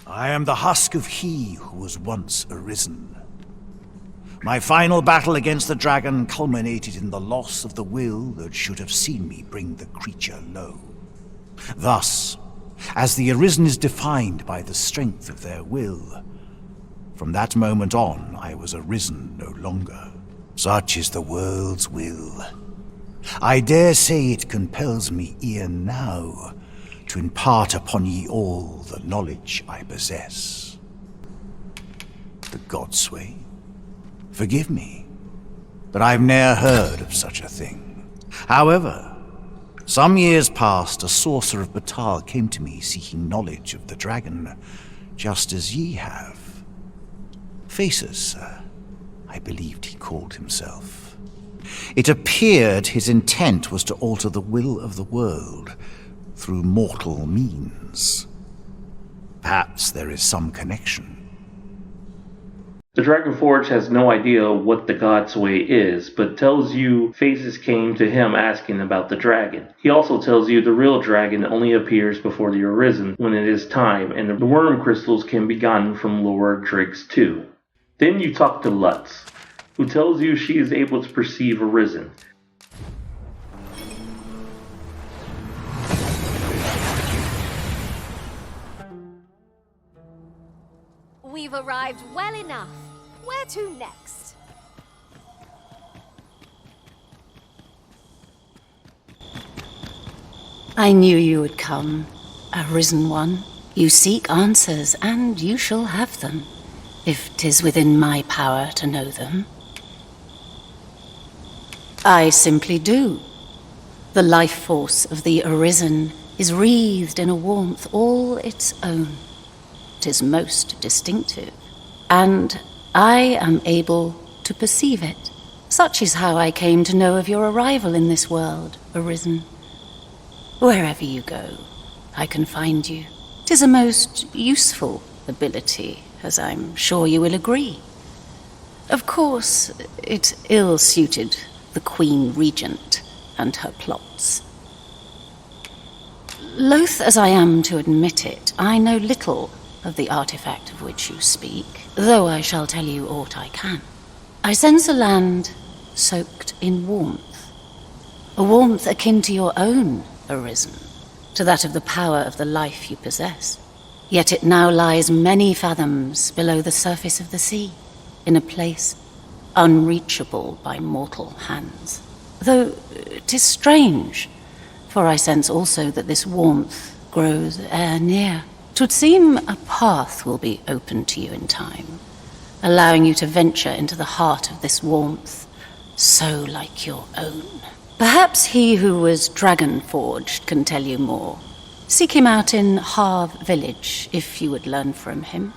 I am the husk of he who was once arisen. My final battle against the dragon culminated in the loss of the will that should have seen me bring the creature low. Thus, as the arisen is defined by the strength of their will, from that moment on I was arisen no longer. Such is the world's will. I dare say it compels me e'en now to impart upon ye all the knowledge I possess. The Godsway, forgive me, but I've ne'er heard of such a thing. However, some years past, a sorcerer of Bakbattahl came to me seeking knowledge of the dragon, just as ye have. Phases, I believed he called himself. It appeared his intent was to alter the will of the world through mortal means. Perhaps there is some connection. The Dragon Forge has no idea what the God's Way is, but tells you Phases came to him asking about the dragon. He also tells you the real dragon only appears before the Arisen when it is time, and the worm crystals can be gotten from Lord Driggs too. Then you talk to Lutz, who tells you she is able to perceive Arisen. We've arrived well enough. Where to next? I knew you would come, Arisen One. You seek answers, and you shall have them, if 'tis within my power to know them. I simply do. The life force of the Arisen is wreathed in a warmth all its own. 'Tis most distinctive, and I am able to perceive it. Such is how I came to know of your arrival in this world, Arisen. Wherever you go, I can find you. 'Tis a most useful ability, as I'm sure you will agree. Of course, it ill-suited the Queen Regent and her plots. Loath as I am to admit it, I know little of the artifact of which you speak, though I shall tell you aught I can. I sense a land soaked in warmth. A warmth akin to your own, Arisen, to that of the power of the life you possess. Yet it now lies many fathoms below the surface of the sea, in a place unreachable by mortal hands. Though 'tis strange, for I sense also that this warmth grows e'er near. 'Twould seem a path will be open to you in time, allowing you to venture into the heart of this warmth, so like your own. Perhaps he who was dragon-forged can tell you more. Seek him out in Harv village, if you would learn from him.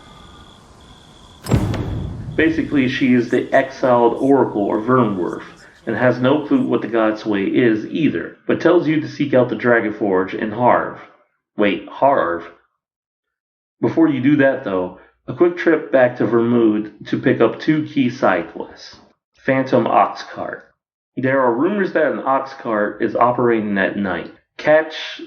Basically, she is the exiled oracle or Vermund, and has no clue what the God's Way is either, but tells you to seek out the Dragonforge in Harv. Wait, Harv? Before you do that though, a quick trip back to Vermund to pick up 2 key side quests. Phantom Ox Cart. There are rumors that an ox cart is operating at night. Catch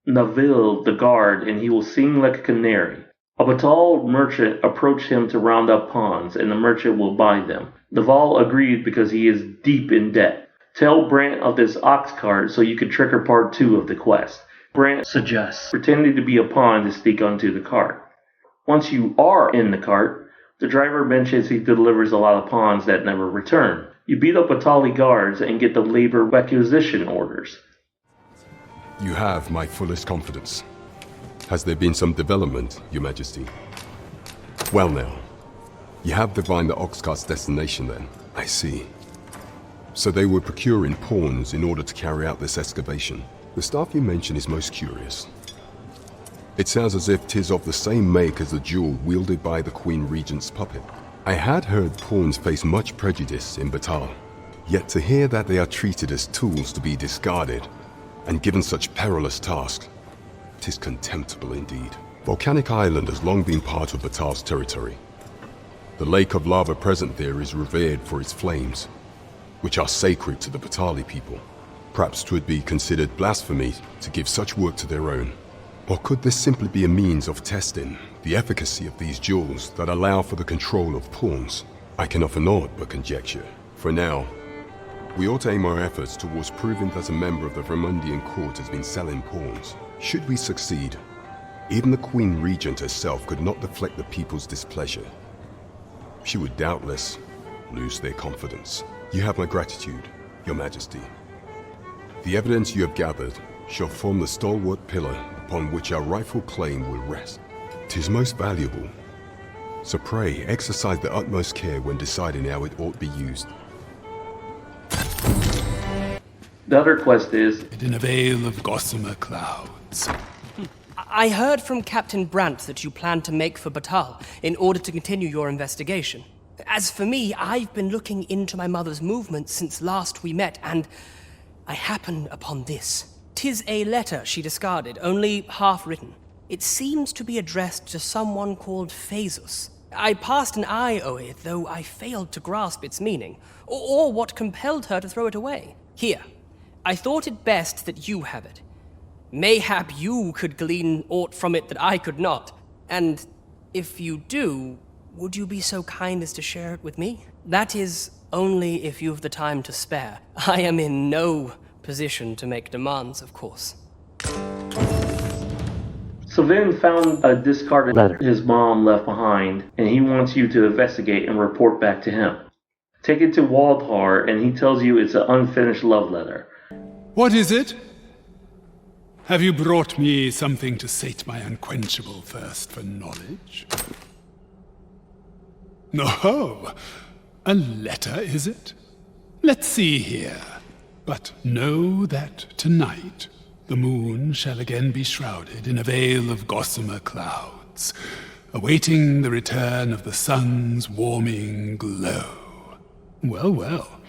Neville the guard and he will sing like a canary. A Bakbattahl merchant approached him to round up pawns, and the merchant will buy them. Naval agreed because he is deep in debt. Tell Brant of this ox cart so you can trigger part 2 of the quest. Brant suggests pretending to be a pawn to sneak onto the cart. Once you are in the cart, the driver mentions he delivers a lot of pawns that never return. You beat up Bakbattahl guards and get the labor requisition orders. You have my fullest confidence. Has there been some development, Your Majesty? Well now, you have divined the Oxcart's destination then, I see. So they were procuring pawns in order to carry out this excavation. The staff you mention is most curious. It sounds as if 'tis of the same make as the jewel wielded by the Queen Regent's puppet. I had heard pawns face much prejudice in Bakbattahl, yet to hear that they are treated as tools to be discarded and given such perilous tasks, 'tis contemptible indeed. Volcanic Island has long been part of Bakbattah's territory. The lake of lava present there is revered for its flames, which are sacred to the Bakbattahl people. Perhaps 'twould be considered blasphemy to give such work to their own. Or could this simply be a means of testing the efficacy of these jewels that allow for the control of pawns? I can offer naught but conjecture. For now, we ought to aim our efforts towards proving that a member of the Vermundian court has been selling pawns. Should we succeed, even the Queen Regent herself could not deflect the people's displeasure. She would doubtless lose their confidence. You have my gratitude, Your Majesty. The evidence you have gathered shall form the stalwart pillar upon which our rightful claim will rest. 'Tis most valuable, so pray exercise the utmost care when deciding how it ought be used. The other quest is in a veil of gossamer clouds. I heard from Captain Brant that you plan to make for Bakbattahl in order to continue your investigation. As for me, I've been looking into my mother's movements since last we met, and I happened upon this. 'Tis a letter she discarded, only half written. It seems to be addressed to someone called Phaesus. I passed an eye o'er it, though I failed to grasp its meaning, or what compelled her to throw it away. Here, I thought it best that you have it. Mayhap you could glean aught from it that I could not, and if you do, would you be so kind as to share it with me? That is, only if you've the time to spare. I am in no position to make demands, of course. Sylvain found a discarded letter his mom left behind, and he wants you to investigate and report back to him. Take it to Waldhar, and he tells you it's an unfinished love letter. What is it? Have you brought me something to sate my unquenchable thirst for knowledge? No, a letter, is it? Let's see here. But know that tonight the moon shall again be shrouded in a veil of gossamer clouds, awaiting the return of the sun's warming glow. Well, well,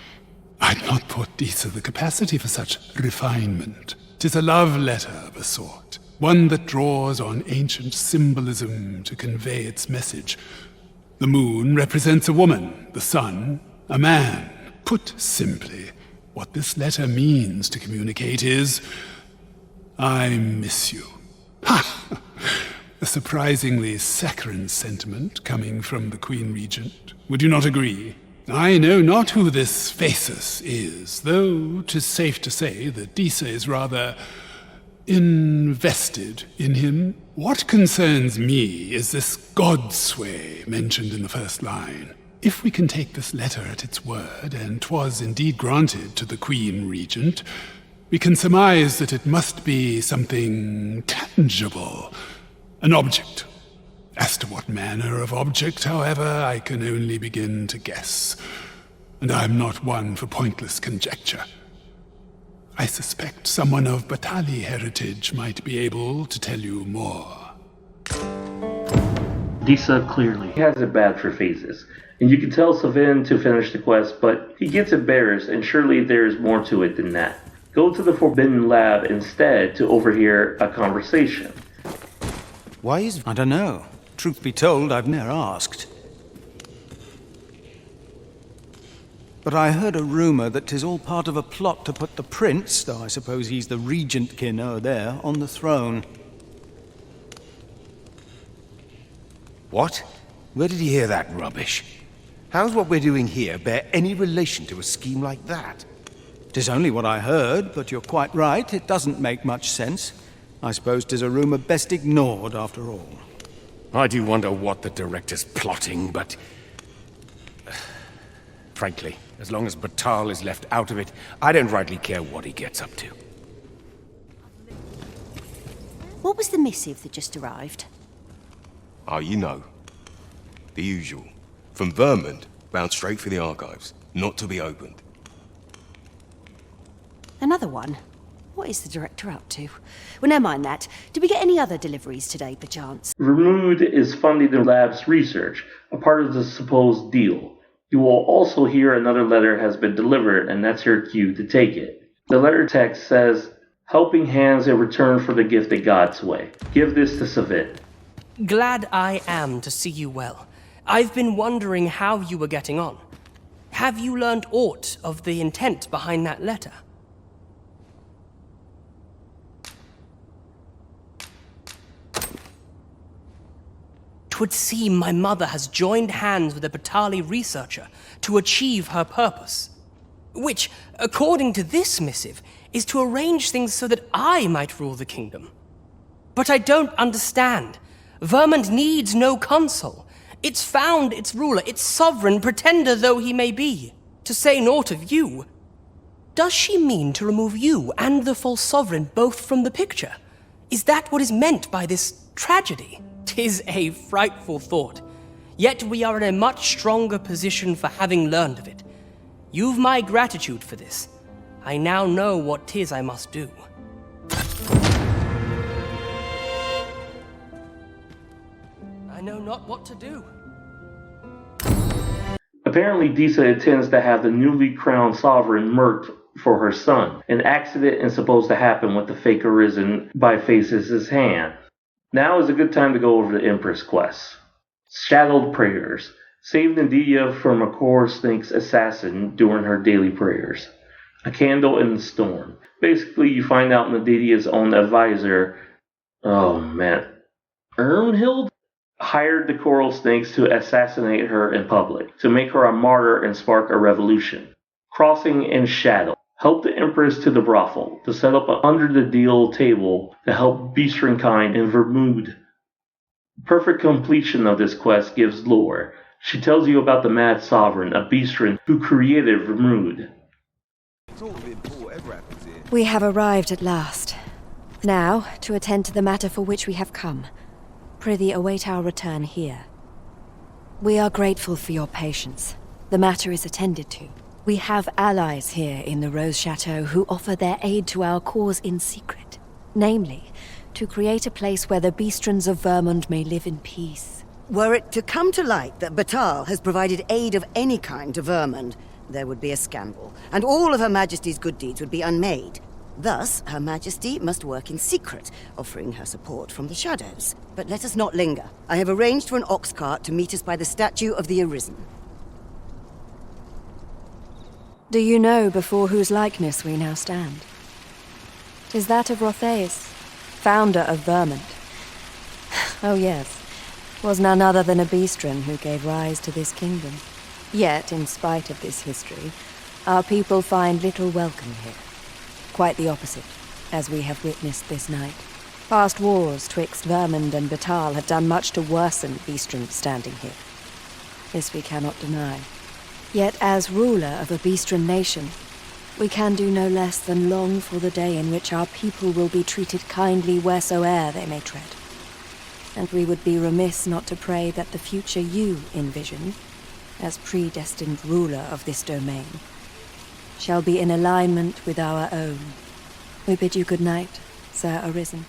I'd not thought Disa the capacity for such refinement. 'Tis a love letter of a sort, one that draws on ancient symbolism to convey its message. The moon represents a woman, the sun, a man. Put simply, what this letter means to communicate is, I miss you. Ha! A surprisingly saccharine sentiment coming from the Queen Regent. Would you not agree? I know not who this Phasis is, though 'tis safe to say that Disa is rather invested in him. What concerns me is this Godsway mentioned in the first line. If we can take this letter at its word, and 'twas indeed granted to the Queen Regent, we can surmise that it must be something tangible, an object. As to what manner of object, however, I can only begin to guess, and I'm not one for pointless conjecture. I suspect someone of Battali heritage might be able to tell you more. Disa clearly has it bad for Phasis, and you can tell Savin to finish the quest, but he gets embarrassed, and surely there's more to it than that. Go to the Forbidden Lab instead to overhear a conversation. Why is... I don't know. Truth be told, I've ne'er asked. But I heard a rumour that 'tis all part of a plot to put the prince, though I suppose he's the regent-kin o'er there, on the throne. What? Where did you hear that rubbish? How's what we're doing here bear any relation to a scheme like that? 'Tis only what I heard, but you're quite right, it doesn't make much sense. I suppose 'tis a rumour best ignored, after all. I do wonder what the director's plotting, but... frankly, as long as Bakbattahl is left out of it, I don't rightly care what he gets up to. What was the missive that just arrived? Oh, you know. The usual. From Vermund, bound straight for the archives. Not to be opened. Another one? What is the director up to? Well, never mind that. Did we get any other deliveries today, perchance? Vermund is funding the lab's research, a part of the supposed deal. You will also hear another letter has been delivered, and that's your cue to take it. The letter text says, "Helping hands in return for the gift of God's way. Give this to Savin." Glad I am to see you well. I've been wondering how you were getting on. Have you learned aught of the intent behind that letter? 'Twould seem my mother has joined hands with a Battali researcher to achieve her purpose. Which, according to this missive, is to arrange things so that I might rule the kingdom. But I don't understand. Vermund needs no consul. It's found its ruler, its sovereign, pretender though he may be, to say naught of you. Does she mean to remove you and the false sovereign both from the picture? Is that what is meant by this tragedy? 'Tis a frightful thought. Yet we are in a much stronger position for having learned of it. You've my gratitude for this. I now know what 'tis I must do. I know not what to do. Apparently, Disa intends to have the newly crowned sovereign murked for her son. An accident is supposed to happen with the fake arisen by Phasis' hand. Now is a good time to go over the Empress quest. Shadowed prayers. Save Nadia from a core snake's assassin during her daily prayers. A candle in the storm. Basically, you find out Nadia's own advisor, Ermhild, hired the coral snakes to assassinate her in public, to make her a martyr and spark a revolution. Crossing and Shadow. Help the Empress to the brothel, to set up an under-the-deal table to help Beastrenkind in Vermund. Perfect completion of this quest gives lore. She tells you about the Mad Sovereign, a Beastren who created Vermund. We have arrived at last. Now, to attend to the matter for which we have come. Prithee, await our return here. We are grateful for your patience. The matter is attended to. We have allies here in the Rose Chateau who offer their aid to our cause in secret. Namely, to create a place where the Beastrons of Vermund may live in peace. Were it to come to light that Bakbattahl has provided aid of any kind to Vermund, there would be a scandal, and all of Her Majesty's good deeds would be unmade. Thus, Her Majesty must work in secret, offering her support from the shadows. But let us not linger. I have arranged for an ox cart to meet us by the statue of the Arisen. Do you know before whose likeness we now stand? 'Tis that of Rotheus, founder of Vermund. Oh yes, was none other than a Beastren who gave rise to this kingdom. Yet, in spite of this history, our people find little welcome here. Quite the opposite, as we have witnessed this night. Past wars twixt Vermund and Bakbattahl have done much to worsen Beastren's standing here. This we cannot deny. Yet, as ruler of a Beastren nation, we can do no less than long for the day in which our people will be treated kindly wheresoe'er they may tread. And we would be remiss not to pray that the future you envision, as predestined ruler of this domain, shall be in alignment with our own. We bid you good night, Sir Arisen.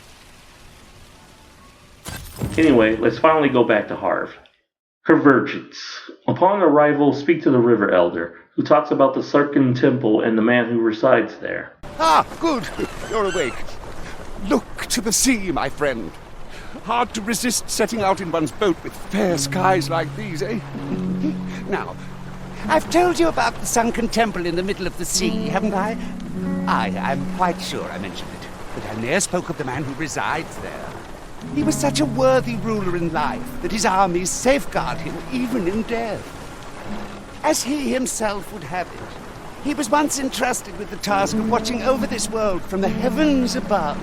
Anyway, let's finally go back to Harv. Convergence. Upon arrival, speak to the River Elder, who talks about the Circin Temple and the man who resides there. Ah, good. You're awake. Look to the sea, my friend. Hard to resist setting out in one's boat with fair skies like these, eh? Now, I've told you about the sunken temple in the middle of the sea, haven't I? I'm quite sure I mentioned it, but I ne'er spoke of the man who resides there. He was such a worthy ruler in life that his armies safeguard him even in death. As he himself would have it, he was once entrusted with the task of watching over this world from the heavens above.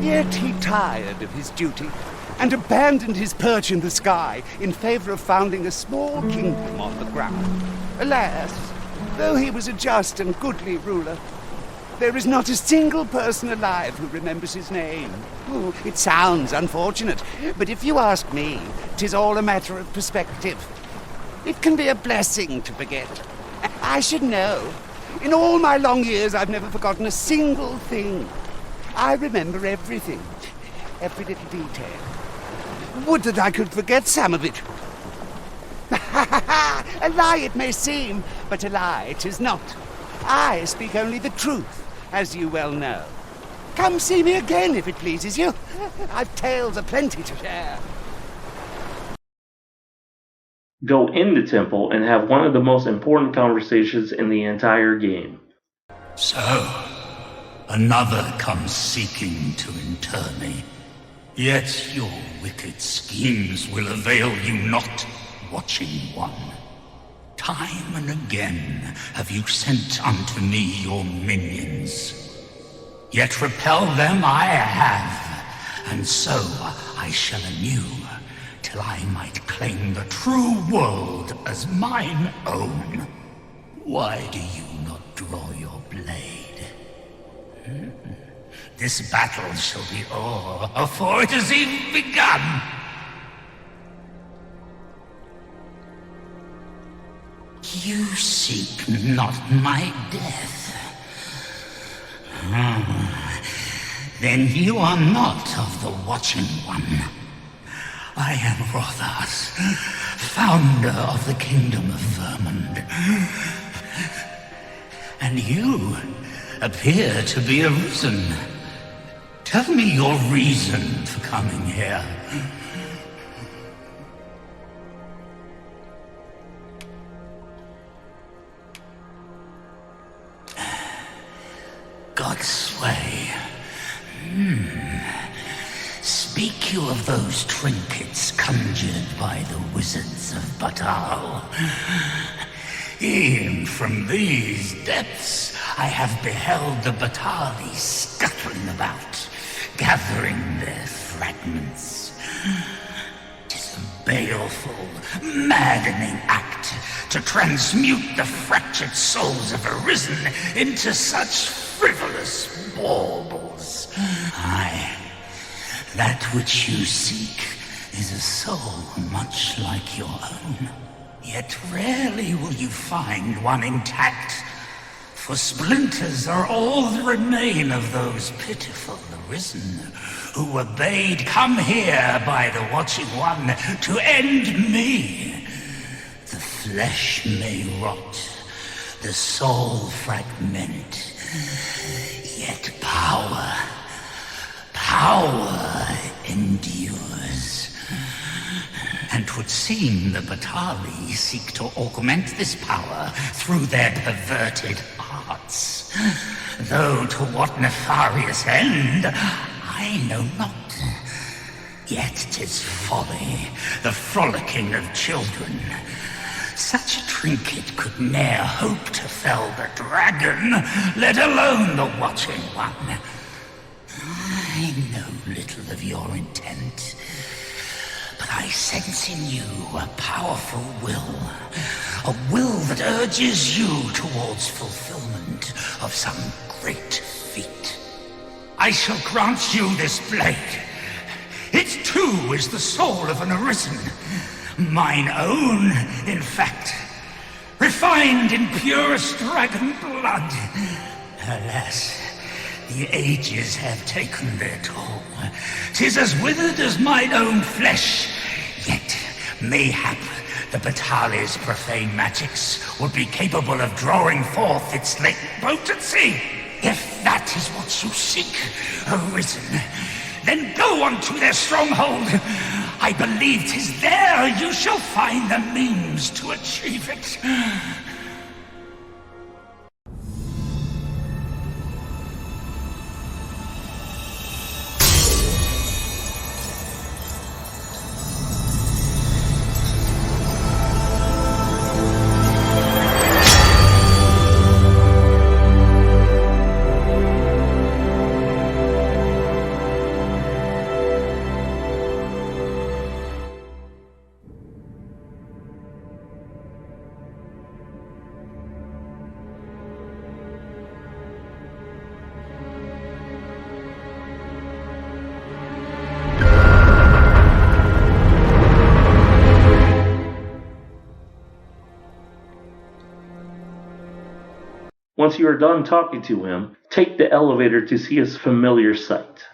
Yet he tired of his duty and abandoned his perch in the sky in favor of founding a small kingdom on the ground. Alas, though he was a just and goodly ruler, there is not a single person alive who remembers his name. Oh, it sounds unfortunate, but if you ask me, 'tis all a matter of perspective. It can be a blessing to forget. I should know. In all my long years, I've never forgotten a single thing. I remember everything, every little detail. Would that I could forget some of it. A lie it may seem, but a lie it is not. I speak only the truth, as you well know. Come see me again if it pleases you. I've tales aplenty to share. Go in the temple and have one of the most important conversations in the entire game. So, another comes seeking to inter me. Yet your wicked schemes will avail you not, Watching One. Time and again have you sent unto me your minions. Yet repel them I have, and so I shall anew, till I might claim the true world as mine own. Why do you not draw your blade? This battle shall be o'er afore it has even begun. You seek not my death. Then you are not of the Watching One. I am Rothas, founder of the Kingdom of Vermund. And you appear to be arisen. Tell me your reason for coming here. God's sway. Speak you of those trinkets conjured by the wizards of Bakbattahl. E'en from these depths I have beheld the Battahlese scuttling about, gathering their fragments. 'Tis a baleful, maddening act to transmute the fractured souls of Arisen into such frivolous baubles. Aye, that which you seek is a soul much like your own. Yet rarely will you find one intact, for splinters are all that remain of those pitiful Arisen who were bade come here by the Watching One to end me. The flesh may rot, the soul fragment, yet power endures. And 'twould seem the Battahlese seek to augment this power through their perverted arts. Though to what nefarious end, I know not. Yet 'tis folly, the frolicking of children. Such a trinket could ne'er hope to fell the dragon, let alone the watching one. I know little of your intent, but I sense in you a powerful will. A will that urges you towards fulfillment of some great feat. I shall grant you this blade. It too is the soul of an arisen. Mine own, in fact. Refined in purest dragon blood. Alas, the ages have taken their toll. 'Tis as withered as mine own flesh. Yet, mayhap, the Battahli's profane magics would be capable of drawing forth its late potency. If that is what you seek, arisen, then go unto their stronghold. I believe 'tis there you shall find the means to achieve it. Once you are done talking to him, take the elevator to see his familiar sight.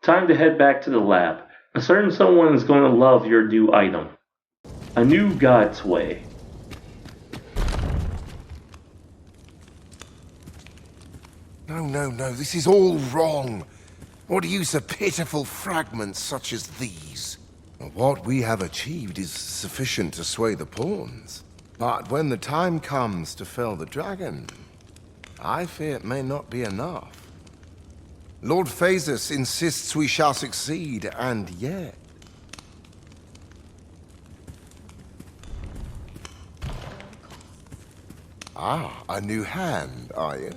Time to head back to the lab. A certain someone is going to love your new item. A new God's Way. No, this is all wrong. What use of pitiful fragments such as these? What we have achieved is sufficient to sway the pawns. But when the time comes to fell the dragon, I fear it may not be enough. Lord Phasus insists we shall succeed, and yet... Ah, a new hand, are you?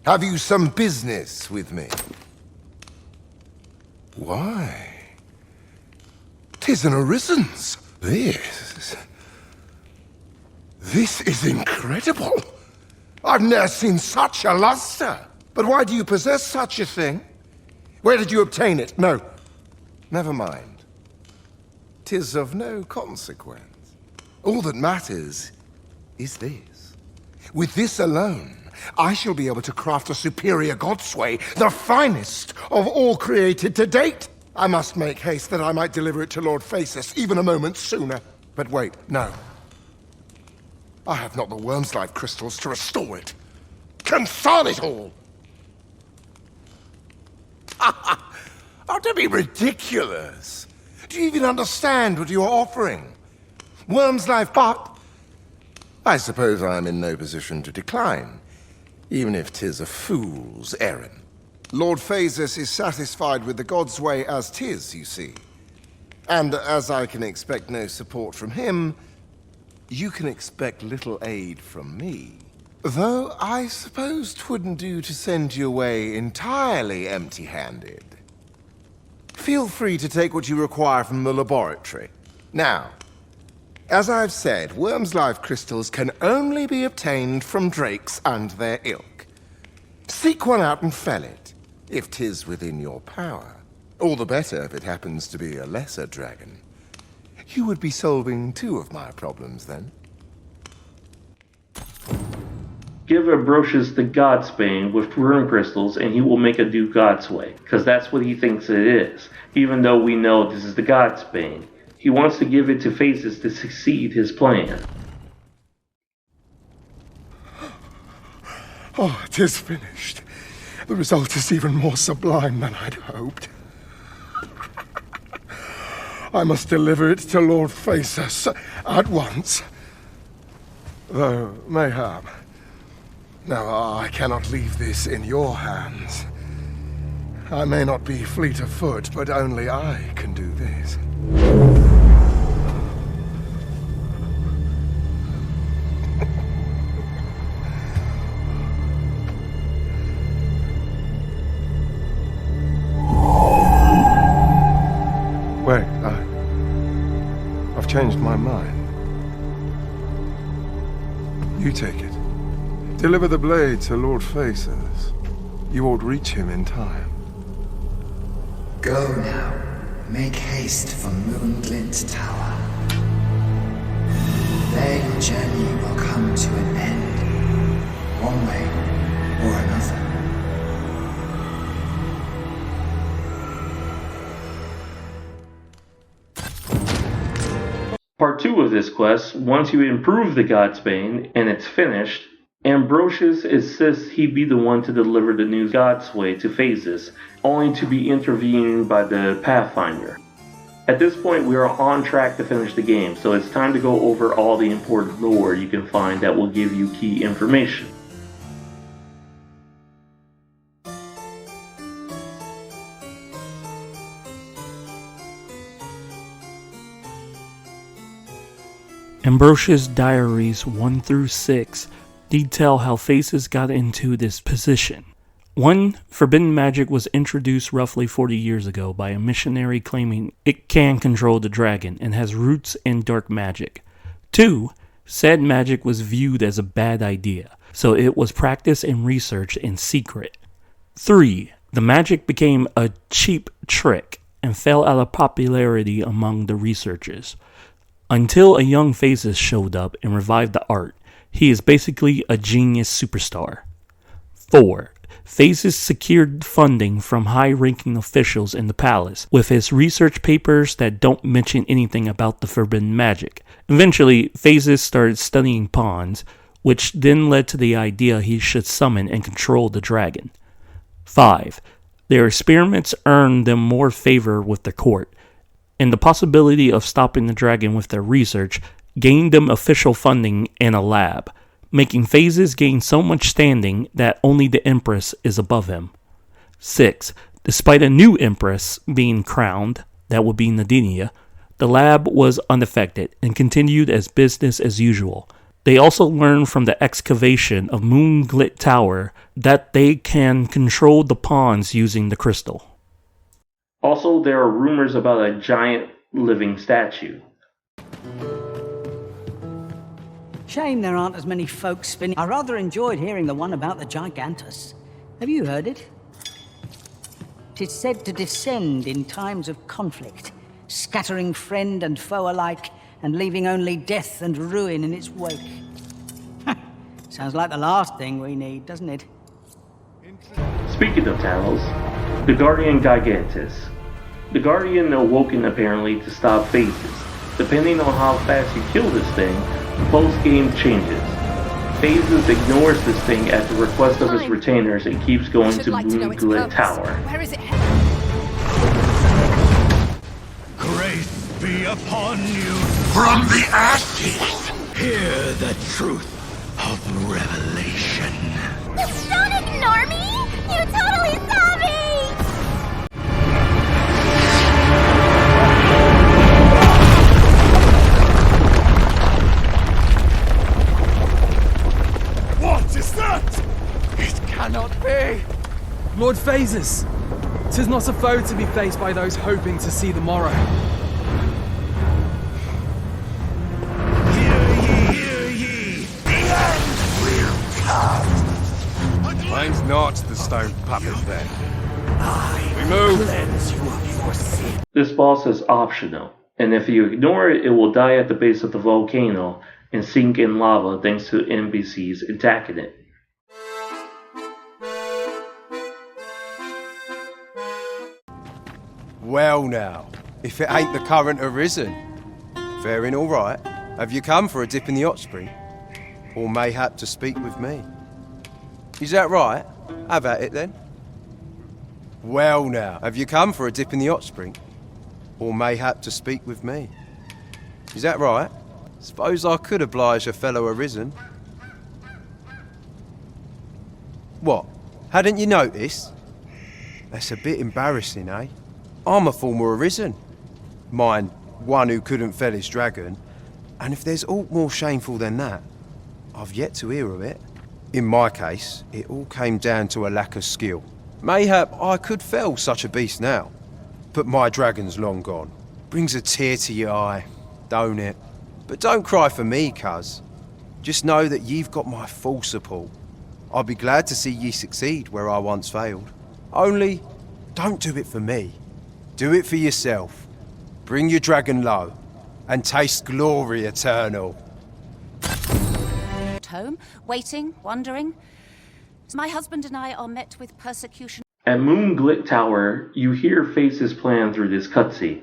Have you some business with me? Why? 'Tis an arisen's. This is incredible. I've never seen such a luster. But why do you possess such a thing? Where did you obtain it? No, never mind. 'Tis of no consequence. All that matters is this. With this alone, I shall be able to craft a superior godsway, the finest of all created to date. I must make haste that I might deliver it to Lord Phasus even a moment sooner. But wait, no. I have not the worm's life crystals to restore it. Confound it all! Oh, don't be ridiculous. Do you even understand what you are offering? Worm's life, but I suppose I am in no position to decline, even if 'tis a fool's errand. Lord Phasus is satisfied with the God's way as 'tis, you see. And as I can expect no support from him, you can expect little aid from me. Though I suppose 'twouldn't do to send you away entirely empty-handed. Feel free to take what you require from the laboratory. Now, as I've said, worm's life crystals can only be obtained from drakes and their ilk. Seek one out and fell it, if 'tis within your power. All the better if it happens to be a lesser dragon. You would be solving two of my problems then. Give Ambrosius the Godsbane with rune crystals and he will make a new God's Way, because that's what he thinks it is, even though we know this is the Godsbane. He wants to give it to Phasus to succeed his plan. Oh, 'tis finished. The result is even more sublime than I'd hoped. I must deliver it to Lord Phasus at once. Though, mayhap. Now, I cannot leave this in your hands. I may not be fleet of foot, but only I can do this. Wait, I've changed my mind. You take it. Deliver the blade to Lord Faces. You won't reach him in time. Go now. Make haste for Moonglint Tower. There your journey will come to an end, one way or another. Part 2 of this quest, once you improve the Godsbane and it's finished, Ambrosius insists he be the one to deliver the new Godsway to Phases, only to be intervened by the Pathfinder. At this point we are on track to finish the game, so it's time to go over all the important lore you can find that will give you key information. Ambrosius' diaries 1 through 6 detail how Phases got into this position. 1. Forbidden magic was introduced roughly 40 years ago by a missionary claiming it can control the dragon and has roots in dark magic. 2. Said magic was viewed as a bad idea, so it was practiced and researched in secret. 3. The magic became a cheap trick and fell out of popularity among the researchers. Until a young Phases showed up and revived the art, he is basically a genius superstar. 4. Phases secured funding from high-ranking officials in the palace with his research papers that don't mention anything about the forbidden magic. Eventually, Phases started studying pawns, which then led to the idea he should summon and control the dragon. 5. Their experiments earned them more favor with the court, and the possibility of stopping the dragon with their research gained them official funding and a lab, making Phases gain so much standing that only the Empress is above him. 6. Despite a new Empress being crowned, that would be Nadinia, the lab was unaffected and continued as business as usual. They also learned from the excavation of Moonglint Tower that they can control the pawns using the crystal. Also, there are rumors about a giant living statue. Shame there aren't as many folks spinning. I rather enjoyed hearing the one about the Gigantus. Have you heard it? 'Tis said to descend in times of conflict, scattering friend and foe alike, and leaving only death and ruin in its wake. Sounds like the last thing we need, doesn't it? Speaking of titles, the Guardian Gigantus. The Guardian awoken apparently to stop Phases. Depending on how fast you kill this thing, the post-game changes. Phases ignores this thing at the request of his retainers and keeps going to Moonglint Tower. Where is it? Grace be upon you from the ashes. Hear the truth of revelation. Just don't ignore me! You totally saw me! What is that? It cannot be. Lord Phases, 'tis not a foe to be faced by those hoping to see the morrow. Hear ye, the end will come. Mine's not the stone puppet then. We move. Cleanse you of your sin. This boss is optional, and if you ignore it, it will die at the base of the volcano and sink in lava thanks to NPCs attacking it. Well now, if it ain't the current arisen. Faring all right. Have you come for a dip in the hot spring? Or mayhap to speak with me? Is that right? Have at it then. Well now, have you come for a dip in the hot spring? Or mayhap to speak with me? Is that right? Suppose I could oblige a fellow Arisen. What? Hadn't you noticed? That's a bit embarrassing, eh? I'm a former Arisen. Mind, one who couldn't fell his dragon. And if there's aught more shameful than that, I've yet to hear of it. In my case, it all came down to a lack of skill. Mayhap I could fell such a beast now, but my dragon's long gone. Brings a tear to your eye, don't it? But don't cry for me, cuz. Just know that you've got my full support. I'll be glad to see ye succeed where I once failed. Only, don't do it for me. Do it for yourself. Bring your dragon low, and taste glory eternal. At home, waiting, wondering. My husband and I are met with persecution. At Moonglint Tower, you hear Face's plan through this cutscene.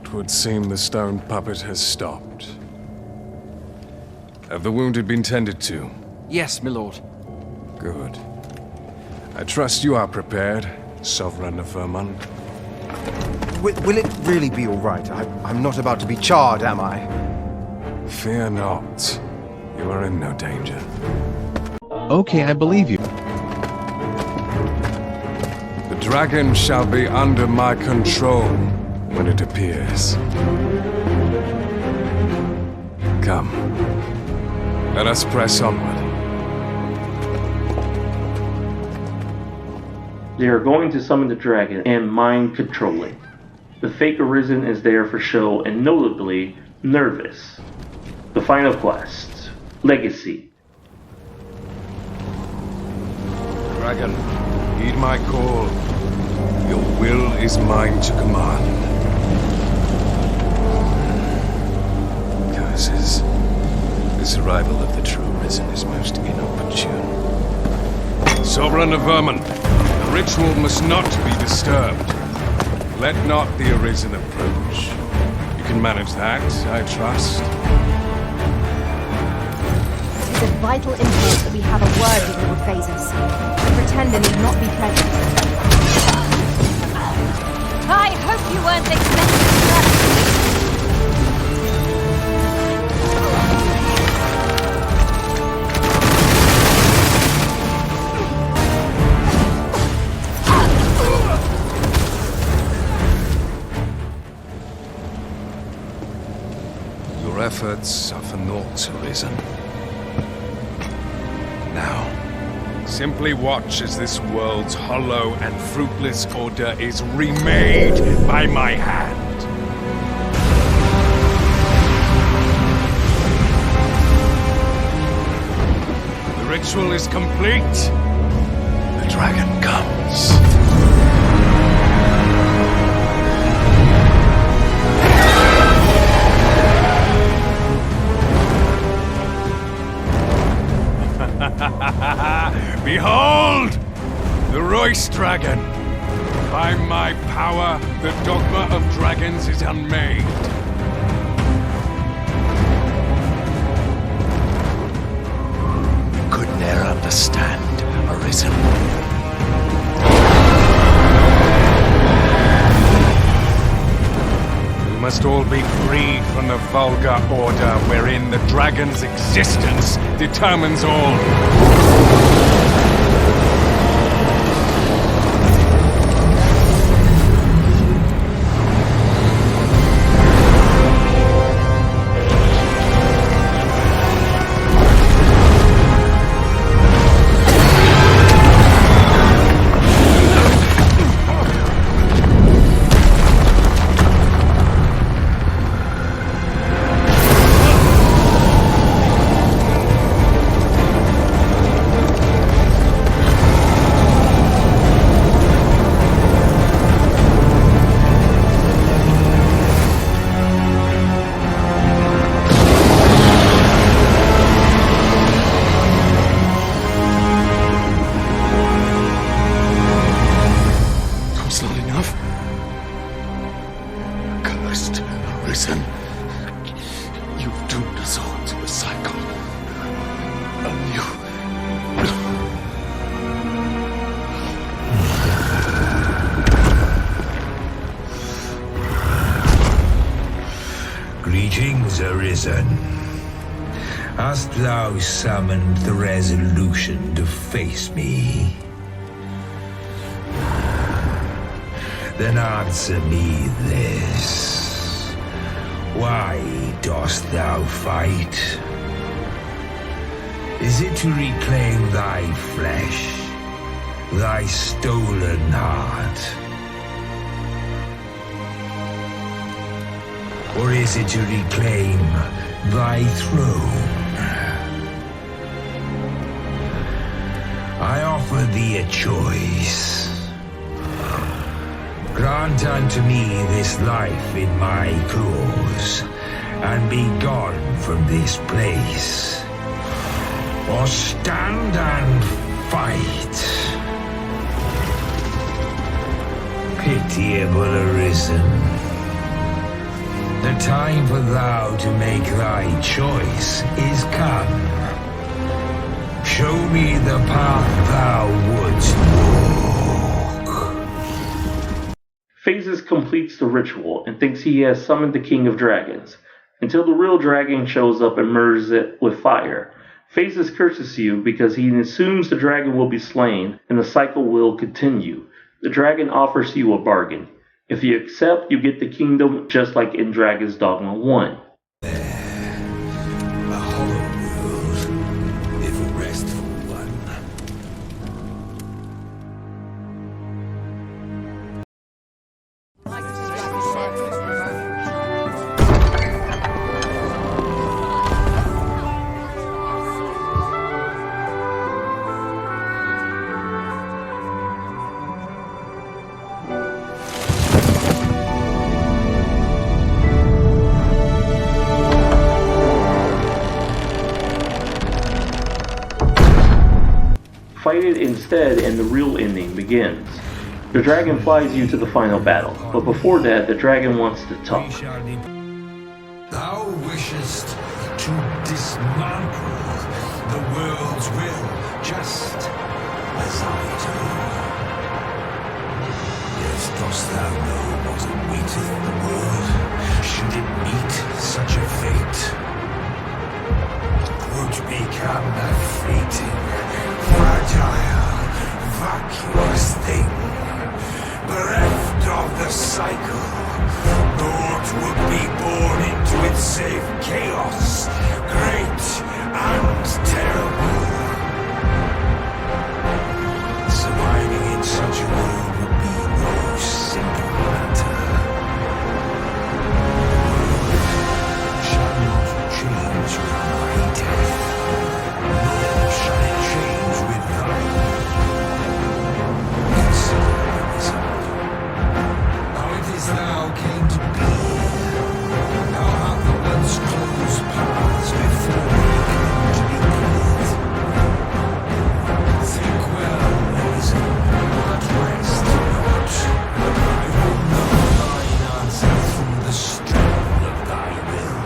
'Twould seem the stone puppet has stopped. Have the wounded been tended to? Yes, my lord. Good. I trust you are prepared, Sovereign of Vermund. Will it really be all right? I'm not about to be charred, am I? Fear not. You are in no danger. Okay, I believe you. The dragon shall be under my control when it appears. Come. Let us press onward. They are going to summon the dragon and mind control it. The fake Arisen is there for show and notably nervous. The final quest, Legacy. Dragon, heed my call. Your will is mine to command. Curses. This arrival of the true Arisen is most inopportune. Sovereign of Vermund, the ritual must not be disturbed. Let not the Arisen approach. You can manage that, I trust. It is of vital import that we have a word with Lord Phases. The Pretender need not be present. I hope you weren't expecting that. Your efforts are for naught, Arisen. Now, simply watch as this world's hollow and fruitless order is remade by my hand. The ritual is complete. The dragon comes. Behold! The Royce Dragon! By my power, the Dogma of Dragons is unmade. You could ne'er understand, Arisen. We must all be freed from the vulgar order wherein the dragon's existence determines all. Greetings, Arisen. Hast thou summoned the resolution to face me? Then answer me this. Why dost thou fight? Is it to reclaim thy flesh, thy stolen heart? Or is it to reclaim thy throne? I offer thee a choice. Grant unto me this life in my claws, and be gone from this place. Or stand and fight. Pitiable Arisen. The time for thou to make thy choice is come. Show me the path thou wouldst walk. Phases completes the ritual and thinks he has summoned the King of Dragons, until the real dragon shows up and murders it with fire. Phases curses you because he assumes the dragon will be slain and the cycle will continue. The dragon offers you a bargain. If you accept, you get the kingdom just like in Dragon's Dogma 1. A hollow world, if a restful one. Fight it instead and the real ending begins. The dragon flies you to the final battle, but before that the dragon wants to talk. Thou wishest to dismantle the world's will, just as I do. Yet dost thou know what awaiteth the world, should it meet such a fate? Would become a fleeting, fragile, vacuous thing, bereft of the cycle. Naught would be born into it save chaos, great and terrible. Surviving in such a world would be no simple matter. The world shall not change with my death, nor shall it change with thine. Consider the result. How it is now came to be. How hath the once closed paths before me come to be cleared? Think well, reason, but rest not. I will know thine answer through the strength of thy will.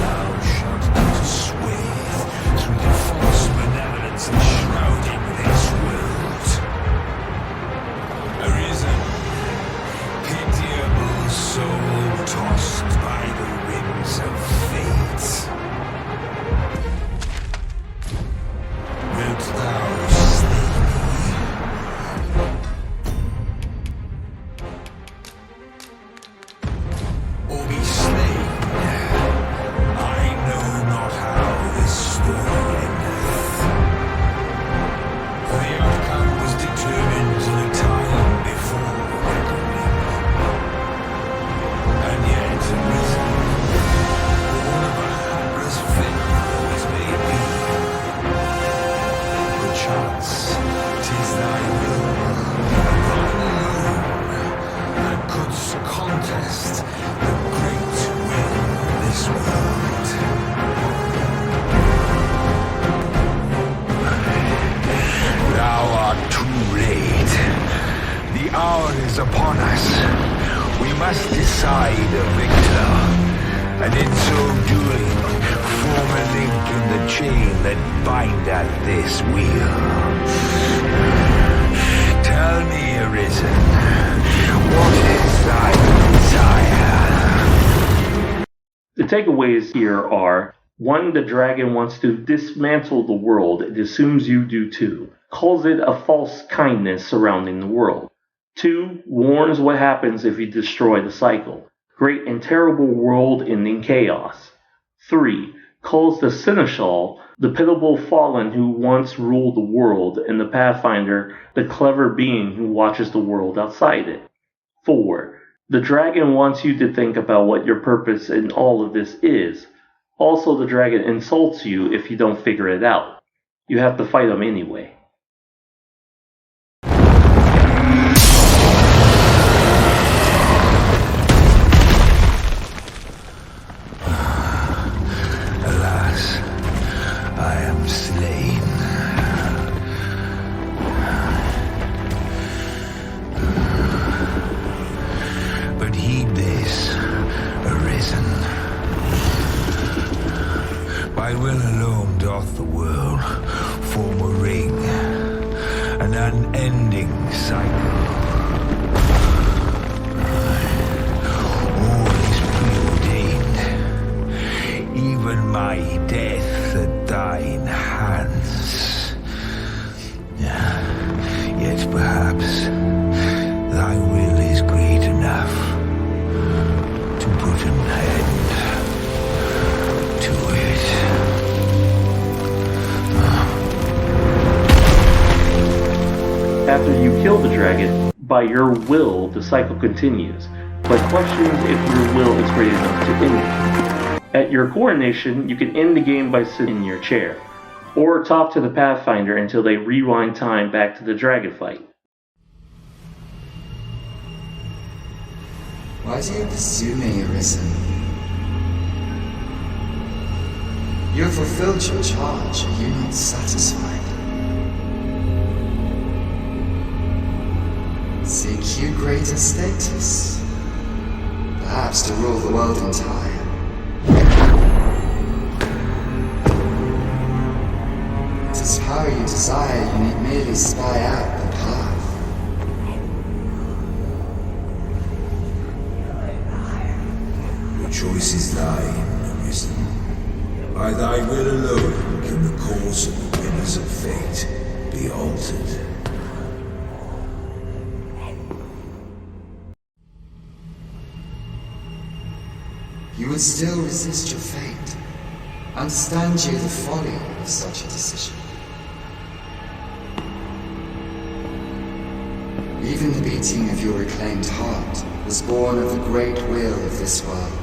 Thou shalt put a swathe through the false benevolence enshrouding this world. Arisen, pitiable soul tossed by the winds of fate. Wilt thou slay me? Or be slain? I know not how this story endeth. For the outcome was determined in a time before reckoning. And yet Arisen, born of a hapless fate though it may be, perchance 'tis thy will, thine alone, that couldst contest the great will of this world. Thou art too late. The hour is upon us. We must decide a victor, and in so doing, form a link in the chain that bindeth this wheel. Tell me, Arisen, what is thy desire? takeaways here are: 1. The dragon wants to dismantle the world. It assumes you do too. Calls it a false kindness surrounding the world. 2. Warns what happens if you destroy the cycle. Great and terrible world-ending chaos. 3. Calls the Seneschal the pitiable fallen who once ruled the world, and the Pathfinder the clever being who watches the world outside it. 4. The dragon wants you to think about what your purpose in all of this is. Also, the dragon insults you if you don't figure it out. You have to fight him anyway. Alas, I am slain. But heed this, Arisen. By will alone doth the world form a ring, an unending cycle. All is preordained, even my death at thine hands. Yet perhaps thy will is great enough to put an end to it. After you kill the dragon, by your will, the cycle continues, but questions if your will is great enough to end it. At your coronation, you can end the game by sitting in your chair, or talk to the Pathfinder until they rewind time back to the dragon fight. Why do you pursue me, Arisen? You have fulfilled your charge. Are you not satisfied? Seek you greater status? Perhaps to rule the world entire? If this power you desire, you need merely spy out the path. The choice is thine, Arisen. By thy will alone can the course of the winners of fate be altered. You would still resist your fate. Understand you the folly of such a decision. Even the beating of your reclaimed heart was born of the great will of this world.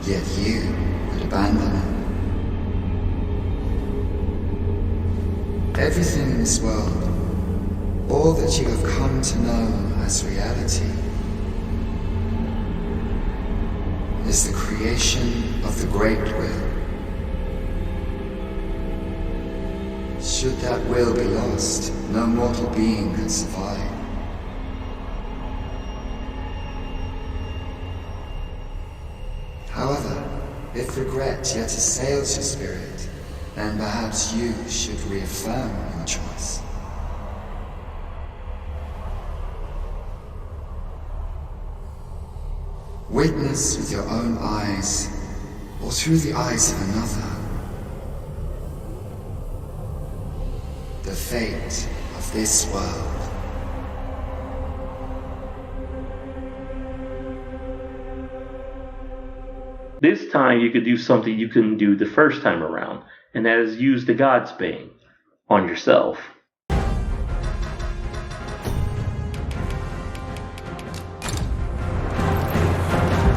Yet you would abandon it. Everything in this world, all that you have come to know as reality, is the creation of the great will. Should that will be lost, no mortal being could survive. However, if regret yet assails your spirit, then perhaps you should reaffirm your choice. Witness with your own eyes, or through the eyes of another, the fate of this world. This time you could do something you couldn't do the first time around, and that is use the God's Bane on yourself.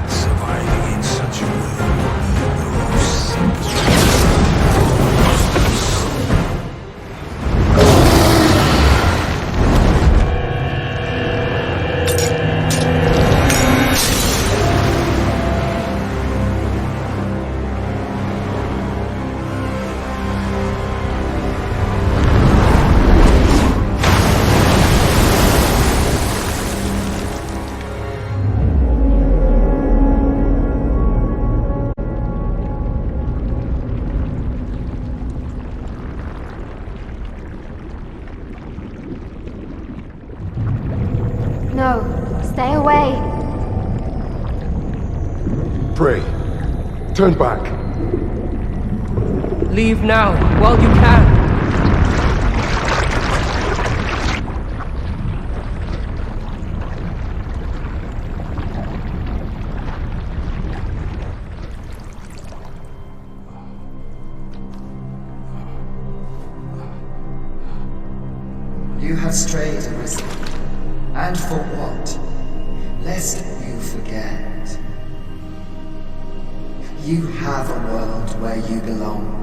Surviving in such a world Turn back. Leave now, while you can. You have strayed, Arisen. And for what? Lest you forget. You have a world where you belong.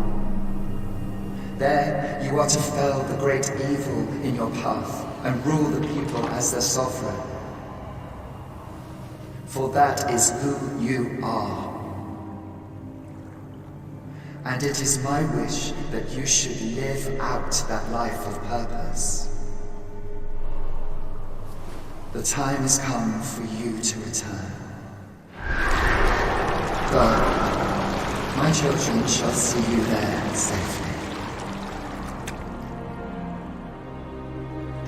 There, you are to fell the great evil in your path and rule the people as their sovereign. For that is who you are. And it is my wish that you should live out that life of purpose. The time has come for you to return. Go. My children shall see you there safely.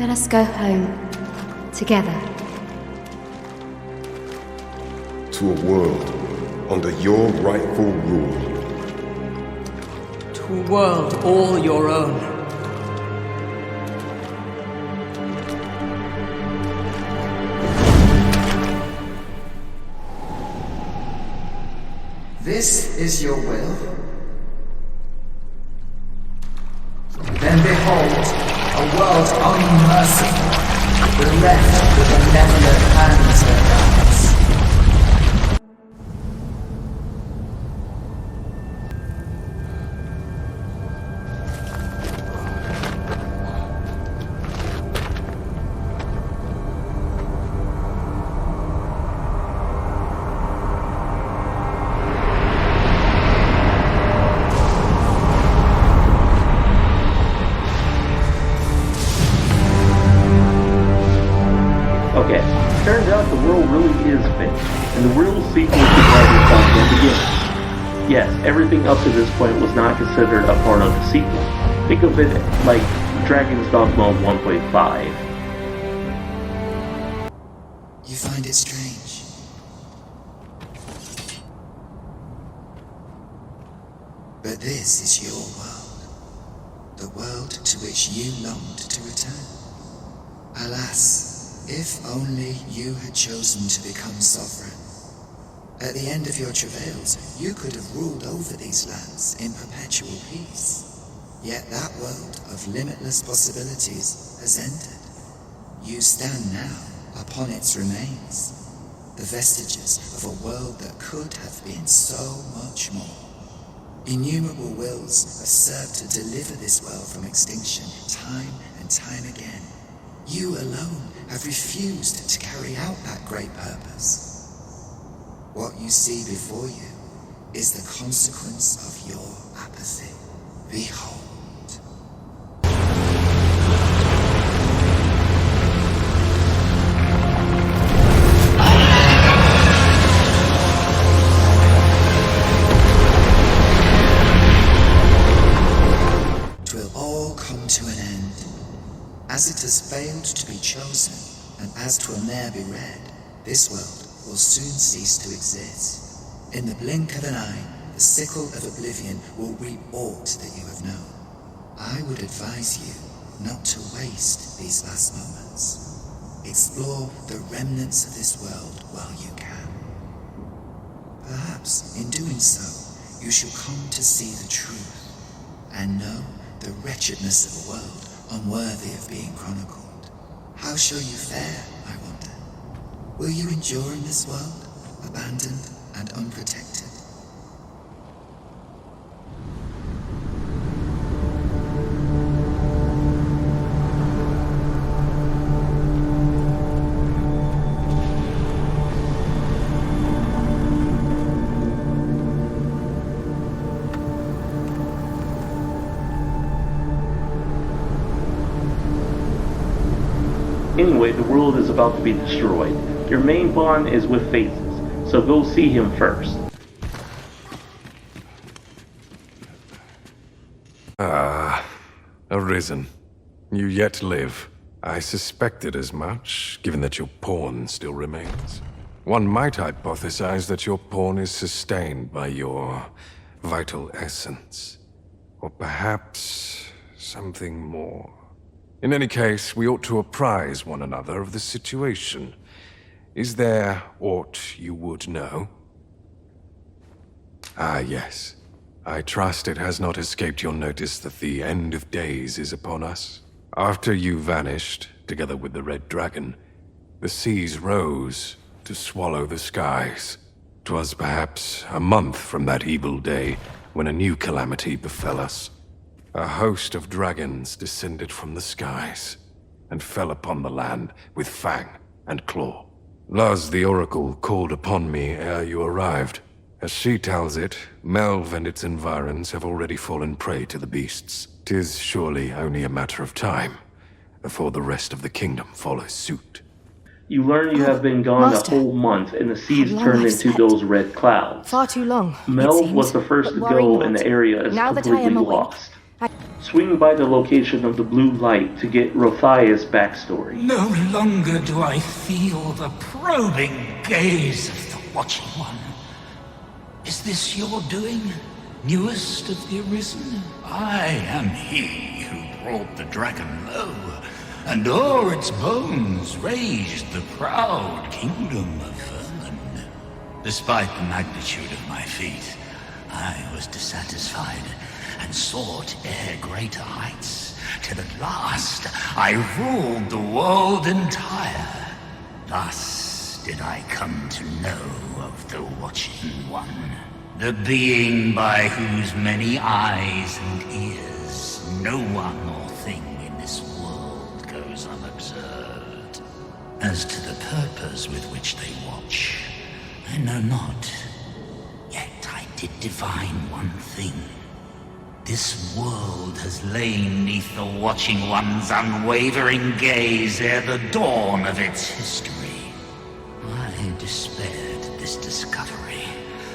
Let us go home. Together. To a world under your rightful rule. To a world all your own. This is your will? Then behold, a world unmerciful, bereft with benevolent hands their guides. Turns out the world really is finished, and the real sequel to Dragon's Dogma begins. Yes, everything up to this point was not considered a part of the sequel. Think of it like Dragon's Dogma 1.5. You find it strange. But this is your world. The world to which you longed to return. Alas, if only you had chosen to become sovereign. At the end of your travails, you could have ruled over these lands in perpetual peace. Yet that world of limitless possibilities has ended. You stand now upon its remains, the vestiges of a world that could have been so much more. Innumerable wills have served to deliver this world from extinction time and time again. You alone have refused to carry out that great purpose. What you see before you is the consequence of your apathy. Behold. To an end. As it has failed to be chosen, and as 'twill ne'er be read, this world will soon cease to exist. In the blink of an eye, the sickle of oblivion will reap aught that you have known. I would advise you not to waste these last moments. Explore the remnants of this world while you can. Perhaps, in doing so, you shall come to see the truth, and know the wretchedness of a world unworthy of being chronicled. How shall you fare, I wonder? Will you endure in this world, abandoned and unprotected? Anyway, the world is about to be destroyed. Your main bond is with Phases, so go see him first. Arisen. You yet live. I suspected as much, given that your pawn still remains. One might hypothesize that your pawn is sustained by your vital essence. Or perhaps something more. In any case, we ought to apprise one another of the situation. Is there aught you would know? Ah, yes. I trust it has not escaped your notice that the end of days is upon us. After you vanished, together with the Red Dragon, the seas rose to swallow the skies. 'Twas perhaps a month from that evil day when a new calamity befell us. A host of dragons descended from the skies and fell upon the land with fang and claw. Laz the Oracle called upon me ere you arrived. As she tells it, Melve and its environs have already fallen prey to the beasts. 'Tis surely only a matter of time before the rest of the kingdom follows suit. You learn you have been gone Master. a whole month, and the seas How long turned I've into slept. those red clouds. Far too long. Melve it seems, was the first but to worry go, not. and the area is Now that I completely am awake, lost. Swing by the location of the blue light to get Rothia's backstory. No longer do I feel the probing gaze of the Watching One. Is this your doing, newest of the Arisen? I am he who brought the dragon low, and o'er its bones raised the proud kingdom of Vermund. Despite the magnitude of my feat, I was dissatisfied and sought e'er greater heights, till at last I ruled the world entire. Thus did I come to know of the Watching One, the being by whose many eyes and ears no one or thing in this world goes unobserved. As to the purpose with which they watch, I know not, yet I did divine one thing. This world has lain neath the Watching One's unwavering gaze ere the dawn of its history. I despaired at this discovery,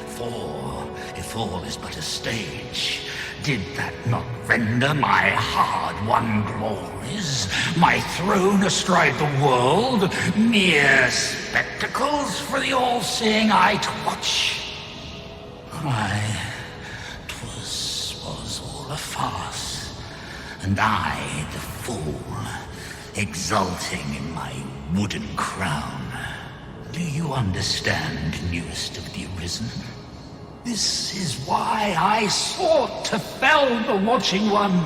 for if all is but a stage, did that not render my hard-won glories, my throne astride the world, mere spectacles for the all-seeing eye to watch? Was all a farce, and I, the fool, exulting in my wooden crown. Do you understand, newest of the Arisen? This is why I sought to fell the Watching One.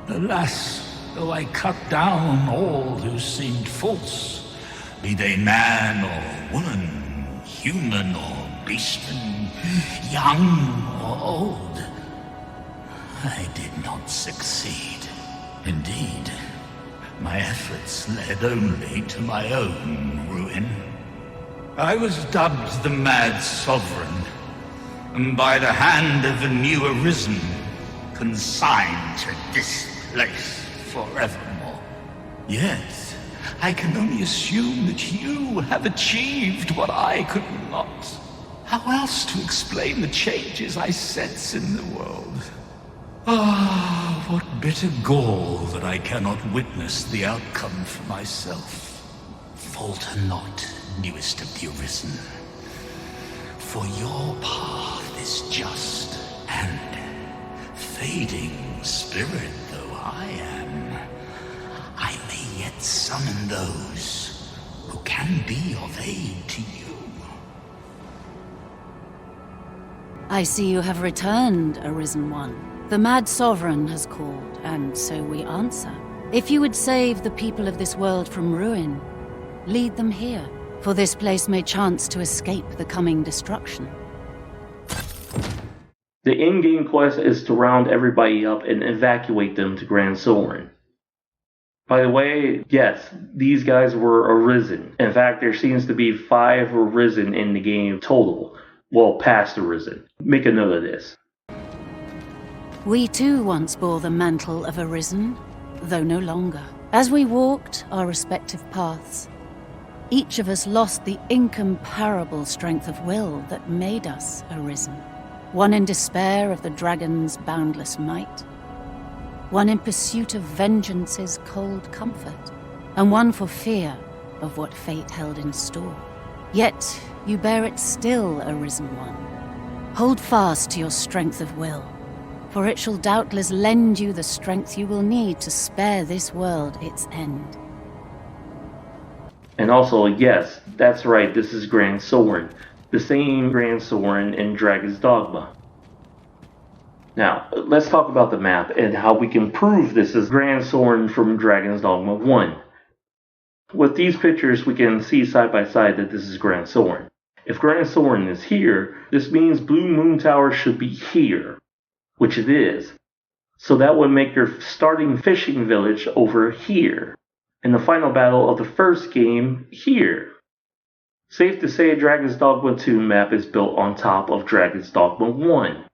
Alas, though I cut down all who seemed false, be they man or woman, human or beastman, young or old, I did not succeed. Indeed, my efforts led only to my own ruin. I was dubbed the Mad Sovereign, and by the hand of the new Arisen, consigned to this place forevermore. Yet, I can only assume that you have achieved what I could not. How else to explain the changes I sense in the world? Ah, what bitter gall that I cannot witness the outcome for myself. Falter not, newest of the Arisen, for your path is just, and fading spirit though I am, I may yet summon those who can be of aid to you. I see you have returned, Arisen One. The Mad Sovereign has called, and so we answer. If you would save the people of this world from ruin, lead them here, for this place may chance to escape the coming destruction. The in-game quest is to round everybody up and evacuate them to Grand Soren. By the way, yes, these guys were Arisen. In fact, there seems to be 5 Arisen in the game total. Well, past Arisen. Make a note of this. We too once bore the mantle of Arisen, though no longer. As we walked our respective paths, each of us lost the incomparable strength of will that made us Arisen. One in despair of the dragon's boundless might, one in pursuit of vengeance's cold comfort, and one for fear of what fate held in store. Yet you bear it still, Arisen One. Hold fast to your strength of will, for it shall doubtless lend you the strength you will need to spare this world its end. And also, yes, that's right, this is Grand Soren, the same Grand Soren in Dragon's Dogma. Now, let's talk about the map and how we can prove this is Grand Soren from Dragon's Dogma 1. With these pictures, we can see side by side that this is Grand Soren. If Grand Soren is here, this means Blue Moon Tower should be here, which it is. So that would make your starting fishing village over here, and the final battle of the first game here. Safe to say Dragon's Dogma 2 map is built on top of Dragon's Dogma 1.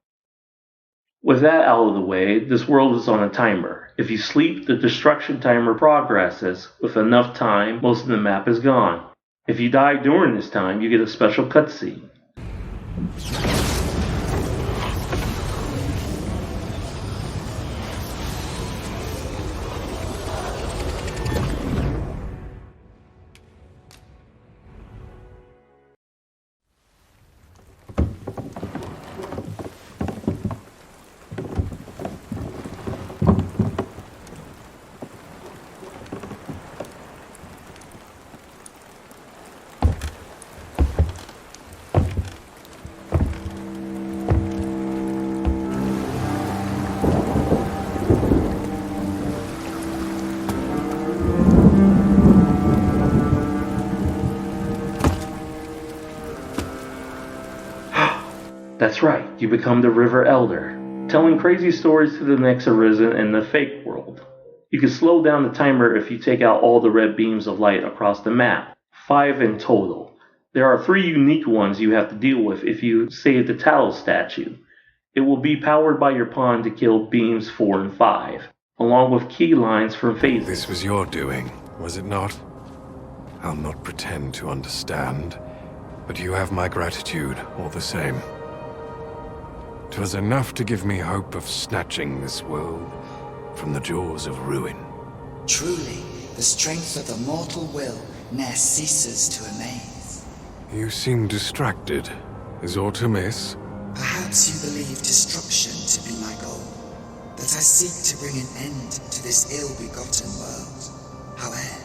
With that out of the way, this world is on a timer. If you sleep, the destruction timer progresses. With enough time, most of the map is gone. If you die during this time, you get a special cutscene. That's right, you become the River Elder, telling crazy stories to the next Arisen in the fake world. You can slow down the timer if you take out all the red beams of light across the map, 5 in total. There are 3 unique ones you have to deal with if you save the Tallow statue. It will be powered by your pawn to kill beams 4 and 5, along with key lines from phases. This was your doing, was it not? I'll not pretend to understand, but you have my gratitude all the same. 'Twas enough to give me hope of snatching this world from the jaws of ruin. Truly, the strength of the mortal will ne'er ceases to amaze. You seem distracted. Is aught amiss? Perhaps you believe destruction to be my goal, that I seek to bring an end to this ill-begotten world. However,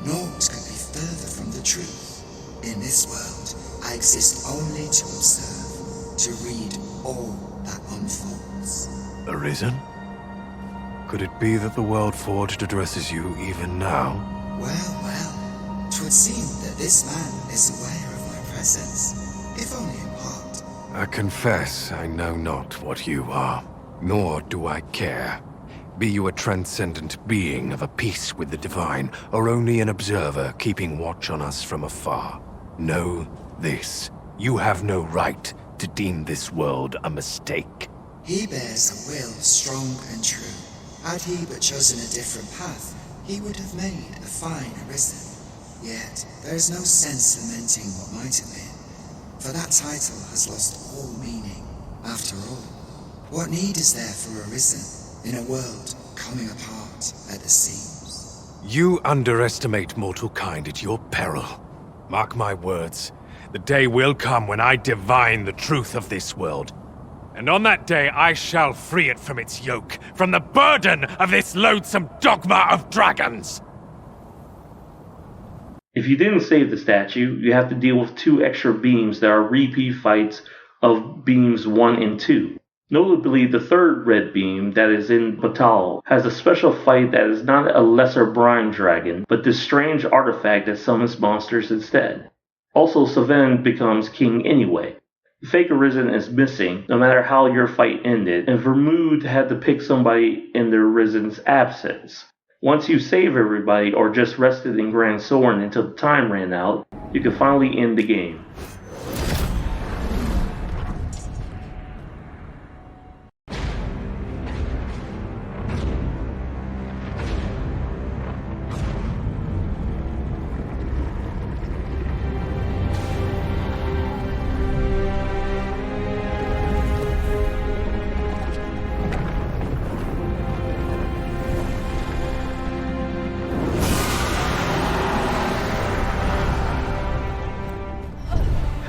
naught could be further from the truth. In this world, I exist only to observe, to read all that unfolds. Arisen? Could it be that the world forged addresses you even now? Well, 'twould seem that this man is aware of my presence, if only in part. I confess I know not what you are, nor do I care. Be you a transcendent being of a piece with the divine, or only an observer keeping watch on us from afar. Know this, you have no right to deem this world a mistake. He bears a will strong and true. Had he but chosen a different path, he would have made a fine Arisen. Yet, there is no sense lamenting what might have been, for that title has lost all meaning. After all, what need is there for Arisen in a world coming apart at the seams? You underestimate mortal kind at your peril. Mark my words, the day will come when I divine the truth of this world. And on that day I shall free it from its yoke, from the burden of this loathsome dogma of dragons! If you didn't save the statue, you have to deal with 2 extra beams that are repeat fights of beams 1 and 2. Notably, the 3rd red beam that is in Bakbattahl has a special fight that is not a lesser brine dragon, but this strange artifact that summons monsters instead. Also, Sven becomes king anyway. The fake Arisen is missing, no matter how your fight ended, and Vermund had to pick somebody in the Arisen's absence. Once you save everybody, or just rested in Grand Soren until the time ran out, you can finally end the game.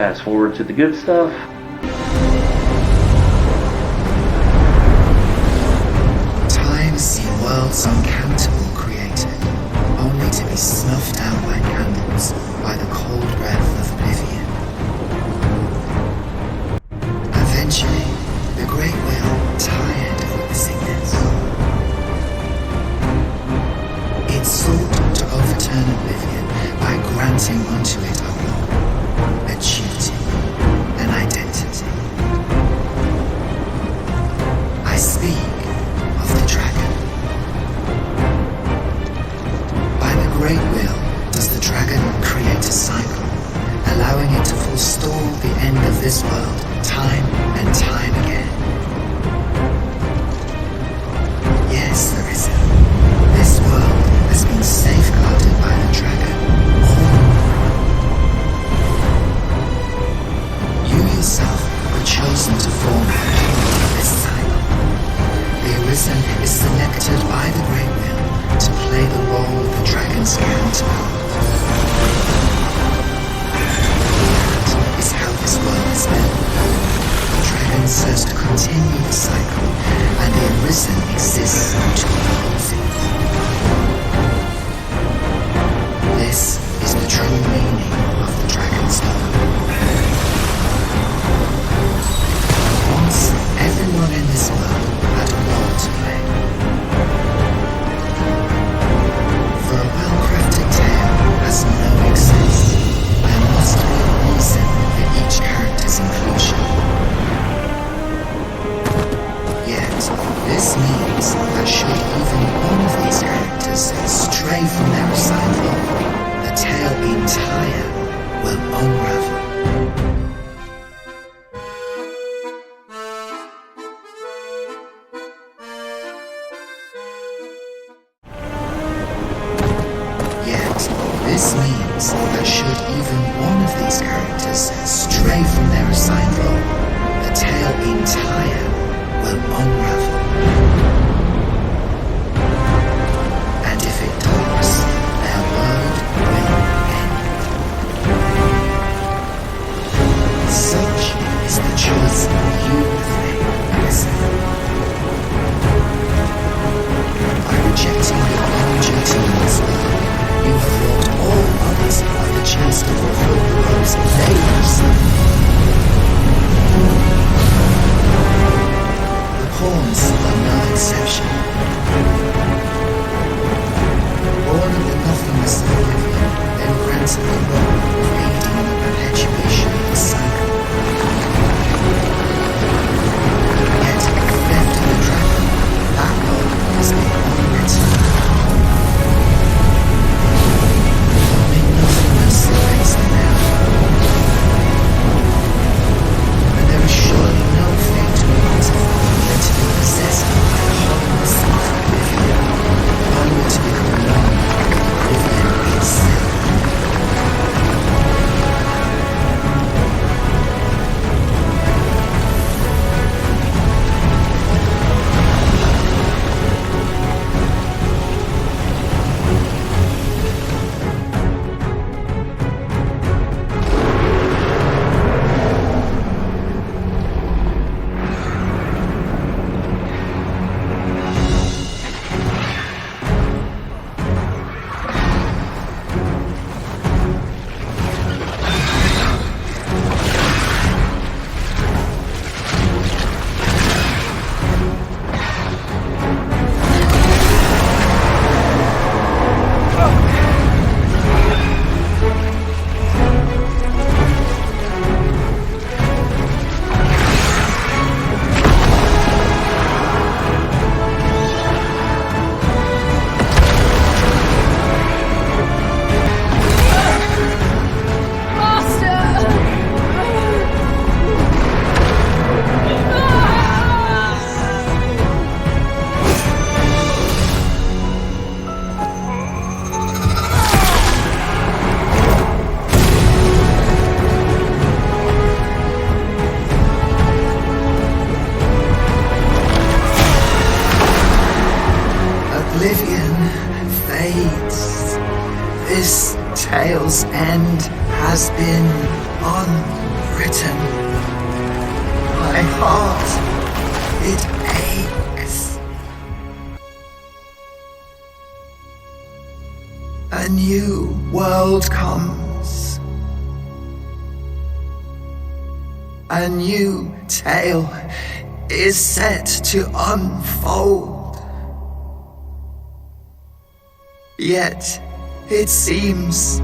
fast forward to the good stuff. Time has seen worlds uncountable created, only to be snuffed out like candles by the cold breath of oblivion. Eventually, the Great Will tired of witnessing this. It sought to overturn oblivion by granting unto it a role, a duty, an identity. I speak of the dragon. By the Great Will does the dragon create a cycle, allowing it to forestall the end of this world time and time again. Yes, there is a. This world has been safeguarded by the dragon. You yourself were chosen to form the kingdom of this cycle. The Arisen is selected by the Great Will to play the role of the dragon's counterpart. That is how this world is built. The dragon serves to continue the cycle, and the Arisen exists to oppose it. This is the true meaning of the dragon's law. Once, everyone in this world had a role to play. For a well-crafted tale has no excess. There must be a reason for each character's inclusion. Yet, this means that should even one of these characters stray from their assigned role, the tale entire will unravel. Yet, this means that should even one of these characters stray from their assigned role, the tale entire will unravel. And if it does, their world will end. Such is the choice you have made, Arisen. By rejecting your own duty in this world, you have robbed all others of the chance to fulfill the roles they have set. The pawns are no exception. Born of the nothingness of oblivion, they were granted the role of aiding in the perpetuation of the cycle. Yet, left in the dragon, that role has been unwritten. Only nothingness awaits them now. And there is surely no fate more mortifying than to be possessed by the wholeness of oblivion, only to become one with oblivion itself. This tale's end has been unwritten. My heart, it aches. A new world comes. A new tale is set to unfold. Yet, it seems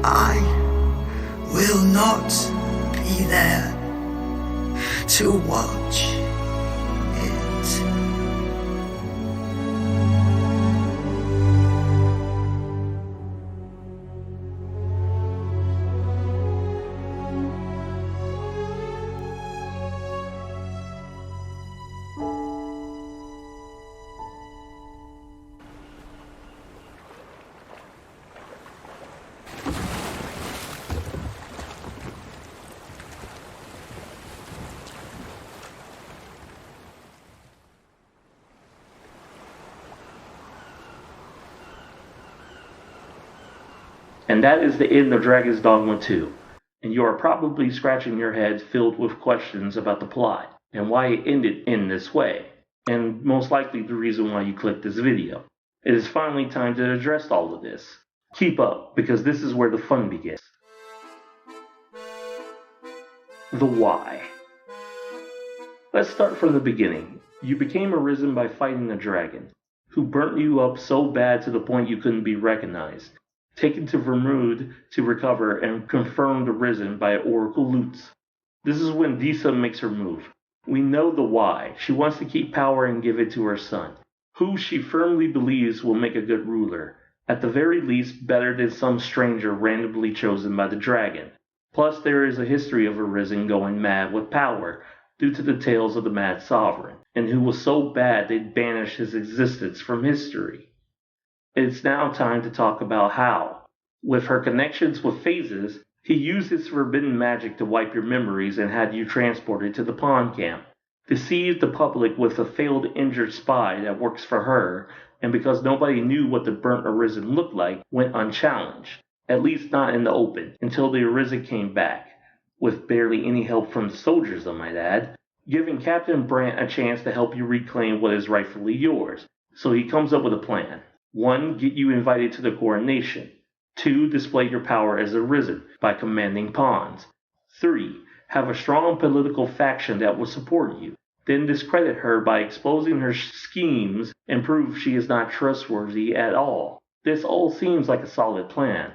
I will not be there to watch it. And that is the end of Dragon's Dogma 2, and you are probably scratching your head filled with questions about the plot, and why it ended in this way, and most likely the reason why you clicked this video. It is finally time to address all of this. Keep up, because this is where the fun begins. The why. Let's start from the beginning. You became arisen by fighting a dragon, who burnt you up so bad to the point you couldn't be recognized. Taken to Vermund to recover and confirmed arisen by Oracle Lutz. This is when Disa makes her move. We know the why. She wants to keep power and give it to her son, who she firmly believes will make a good ruler. At the very least, better than some stranger randomly chosen by the dragon. Plus, there is a history of Arisen going mad with power, due to the tales of the Mad Sovereign, and who was so bad they'd banished his existence from history. It's now time to talk about how. With her connections with phases, he used his forbidden magic to wipe your memories and had you transported to the pawn camp. Deceived the public with a failed injured spy that works for her, and because nobody knew what the burnt Arisen looked like, went unchallenged. At least not in the open, until the Arisen came back. With barely any help from the soldiers, I might add, giving Captain Brant a chance to help you reclaim what is rightfully yours. So he comes up with a plan. 1. Get you invited to the coronation. 2. Display your power as Arisen by commanding pawns. 3. Have a strong political faction that will support you. Then discredit her by exposing her schemes and prove she is not trustworthy at all. This all seems like a solid plan,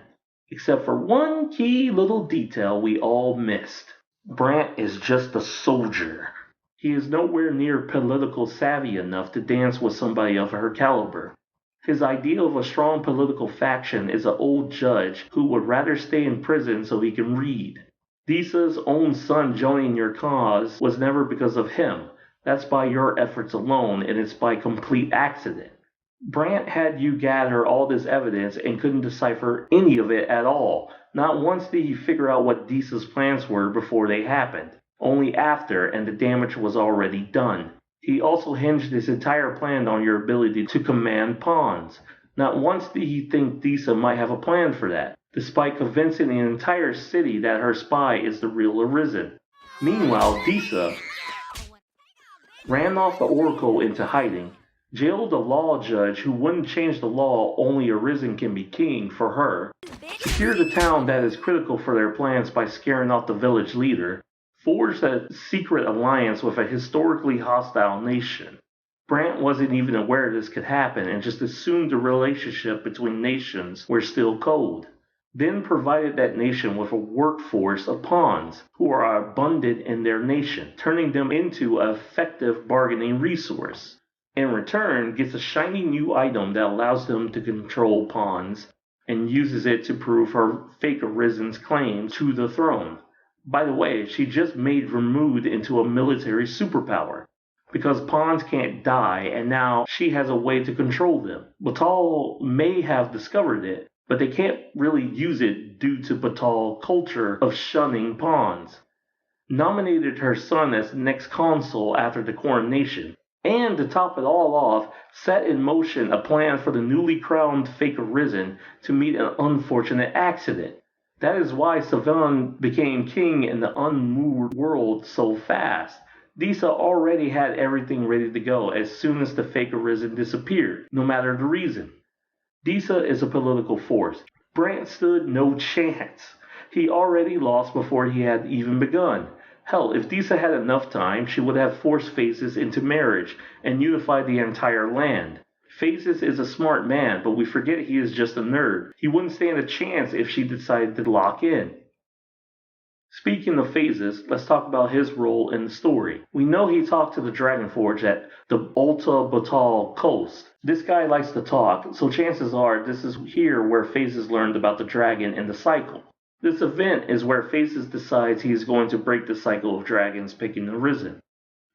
except for one key little detail we all missed. Brant is just a soldier. He is nowhere near political savvy enough to dance with somebody of her caliber. His idea of a strong political faction is an old judge who would rather stay in prison so he can read. Disa's own son joining your cause was never because of him. That's by your efforts alone, and it's by complete accident. Brant had you gather all this evidence and couldn't decipher any of it at all. Not once did he figure out what Disa's plans were before they happened. Only after, and the damage was already done. He also hinged his entire plan on your ability to command pawns. Not once did he think Disa might have a plan for that, despite convincing the entire city that her spy is the real Arisen. Meanwhile, Disa ran off the Oracle into hiding, jailed a law judge who wouldn't change the law only Arisen can be king for her, secured a town that is critical for their plans by scaring off the village leader, forged a secret alliance with a historically hostile nation. Brant wasn't even aware this could happen and just assumed the relationship between nations were still cold. Then provided that nation with a workforce of pawns who are abundant in their nation, turning them into an effective bargaining resource. In return, gets a shiny new item that allows them to control pawns and uses it to prove her fake Arisen's claim to the throne. By the way, she just made Vermund into a military superpower, because pawns can't die, and now she has a way to control them. Bakbattahl may have discovered it, but they can't really use it due to Bakbattahl culture of shunning pawns. Nominated her son as the next consul after the coronation, and to top it all off, set in motion a plan for the newly crowned fake Arisen to meet an unfortunate accident. That is why Savan became king in the Unmoored World so fast. Disa already had everything ready to go as soon as the fake Arisen disappeared, no matter the reason. Disa is a political force. Brant stood no chance. He already lost before he had even begun. Hell, if Disa had enough time, she would have forced Phases into marriage and unified the entire land. Phases is a smart man, but we forget he is just a nerd. He wouldn't stand a chance if she decided to lock in. Speaking of Phases, let's talk about his role in the story. We know he talked to the Dragonforge at the Bakbattahl coast. This guy likes to talk, so chances are this is here where Phases learned about the dragon and the cycle. This event is where Phases decides he is going to break the cycle of dragons picking the Risen.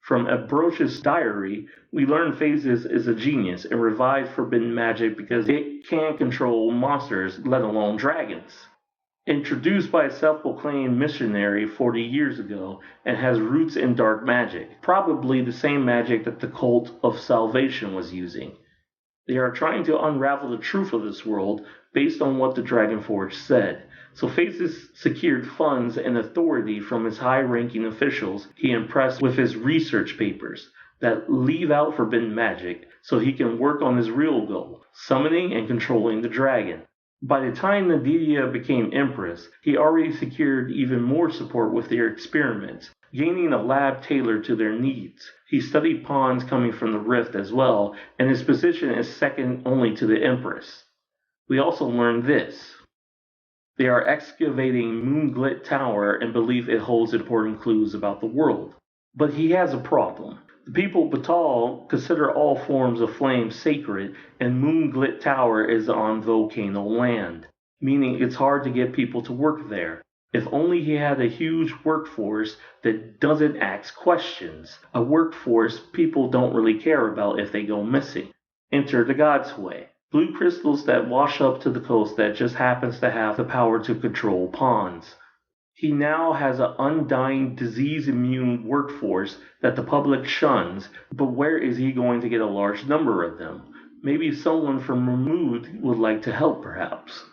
From Abroch's diary, we learn Phases is a genius and revived forbidden magic because it can control monsters, let alone dragons. Introduced by a self-proclaimed missionary 40 years ago and has roots in dark magic, probably the same magic that the Cult of Salvation was using. They are trying to unravel the truth of this world based on what the Dragonforge said. So Phases secured funds and authority from his high-ranking officials he impressed with his research papers that leave out forbidden magic so he can work on his real goal, summoning and controlling the dragon. By the time Nadidia became Empress, he already secured even more support with their experiments, gaining a lab tailored to their needs. He studied pawns coming from the Rift as well, and his position is second only to the Empress. We also learned this. They are excavating Moonglint Tower and believe it holds important clues about the world. But he has a problem. The people of Bakbattahl consider all forms of flame sacred, and Moonglint Tower is on volcano land, meaning it's hard to get people to work there. If only he had a huge workforce that doesn't ask questions, a workforce people don't really care about if they go missing. Enter the God's Way. Blue crystals that wash up to the coast that just happens to have the power to control pawns. He now has an undying, disease-immune workforce that the public shuns, but where is he going to get a large number of them? Maybe someone from Vermund would like to help, perhaps.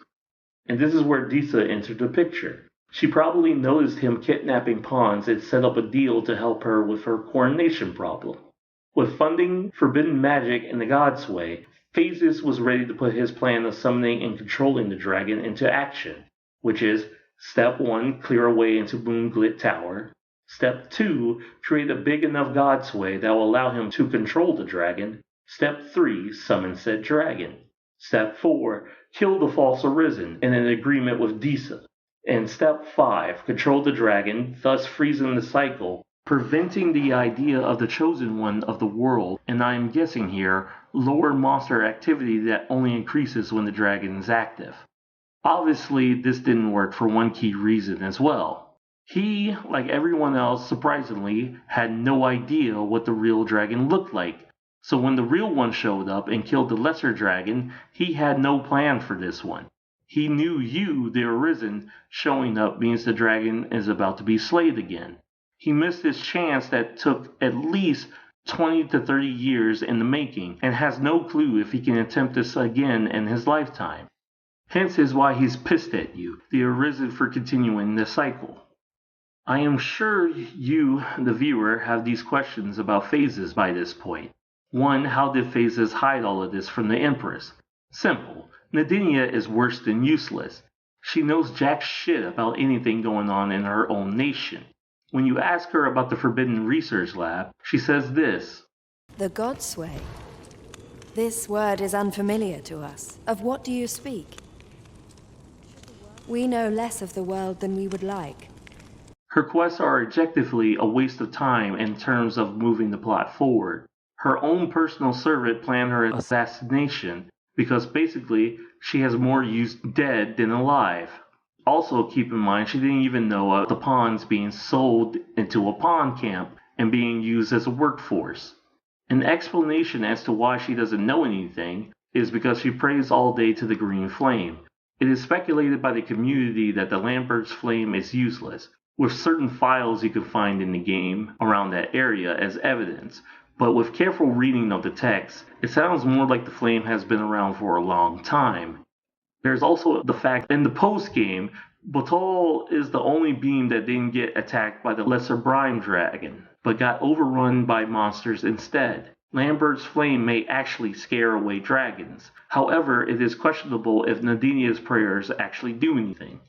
And this is where Disa entered the picture. She probably noticed him kidnapping pawns and set up a deal to help her with her coronation problem. With funding, forbidden magic, and the God's Way, Phases was ready to put his plan of summoning and controlling the dragon into action, which is Step 1, clear a way into Moonglint Tower. Step 2, create a big enough God's Way that will allow him to control the dragon. Step 3, summon said dragon. Step 4, kill the false Arisen in an agreement with Disa. And Step 5, control the dragon, thus freezing the cycle, preventing the idea of the chosen one of the world, and I am guessing here, lower monster activity that only increases when the dragon is active. Obviously, this didn't work for one key reason as well. He, like everyone else, surprisingly, had no idea what the real dragon looked like. So when the real one showed up and killed the lesser dragon, he had no plan for this one. He knew you, the Arisen, showing up means the dragon is about to be slayed again. He missed his chance that took at least 20 to 30 years in the making, and has no clue if he can attempt this again in his lifetime. Hence is why he's pissed at you, the Arisen, for continuing the cycle. I am sure you, the viewer, have these questions about Phases by this point. 1. How did Phases hide all of this from the Empress? Simple. Nadidia is worse than useless. She knows jack shit about anything going on in her own nation. When you ask her about the Forbidden Research Lab, she says this. The God's Way. This word is unfamiliar to us. Of what do you speak? We know less of the world than we would like. Her quests are objectively a waste of time in terms of moving the plot forward. Her own personal servant planned her assassination because basically she has more use dead than alive. Also keep in mind she didn't even know of the pawns being sold into a pawn camp and being used as a workforce. An explanation as to why she doesn't know anything is because she prays all day to the green flame. It is speculated by the community that the Lambert's flame is useless, with certain files you can find in the game around that area as evidence, but with careful reading of the text, it sounds more like the flame has been around for a long time. There's also the fact in the post-game, Bakbattahl is the only being that didn't get attacked by the lesser brine dragon, but got overrun by monsters instead. Lambert's flame may actually scare away dragons. However, it is questionable if Nadinia's prayers actually do anything.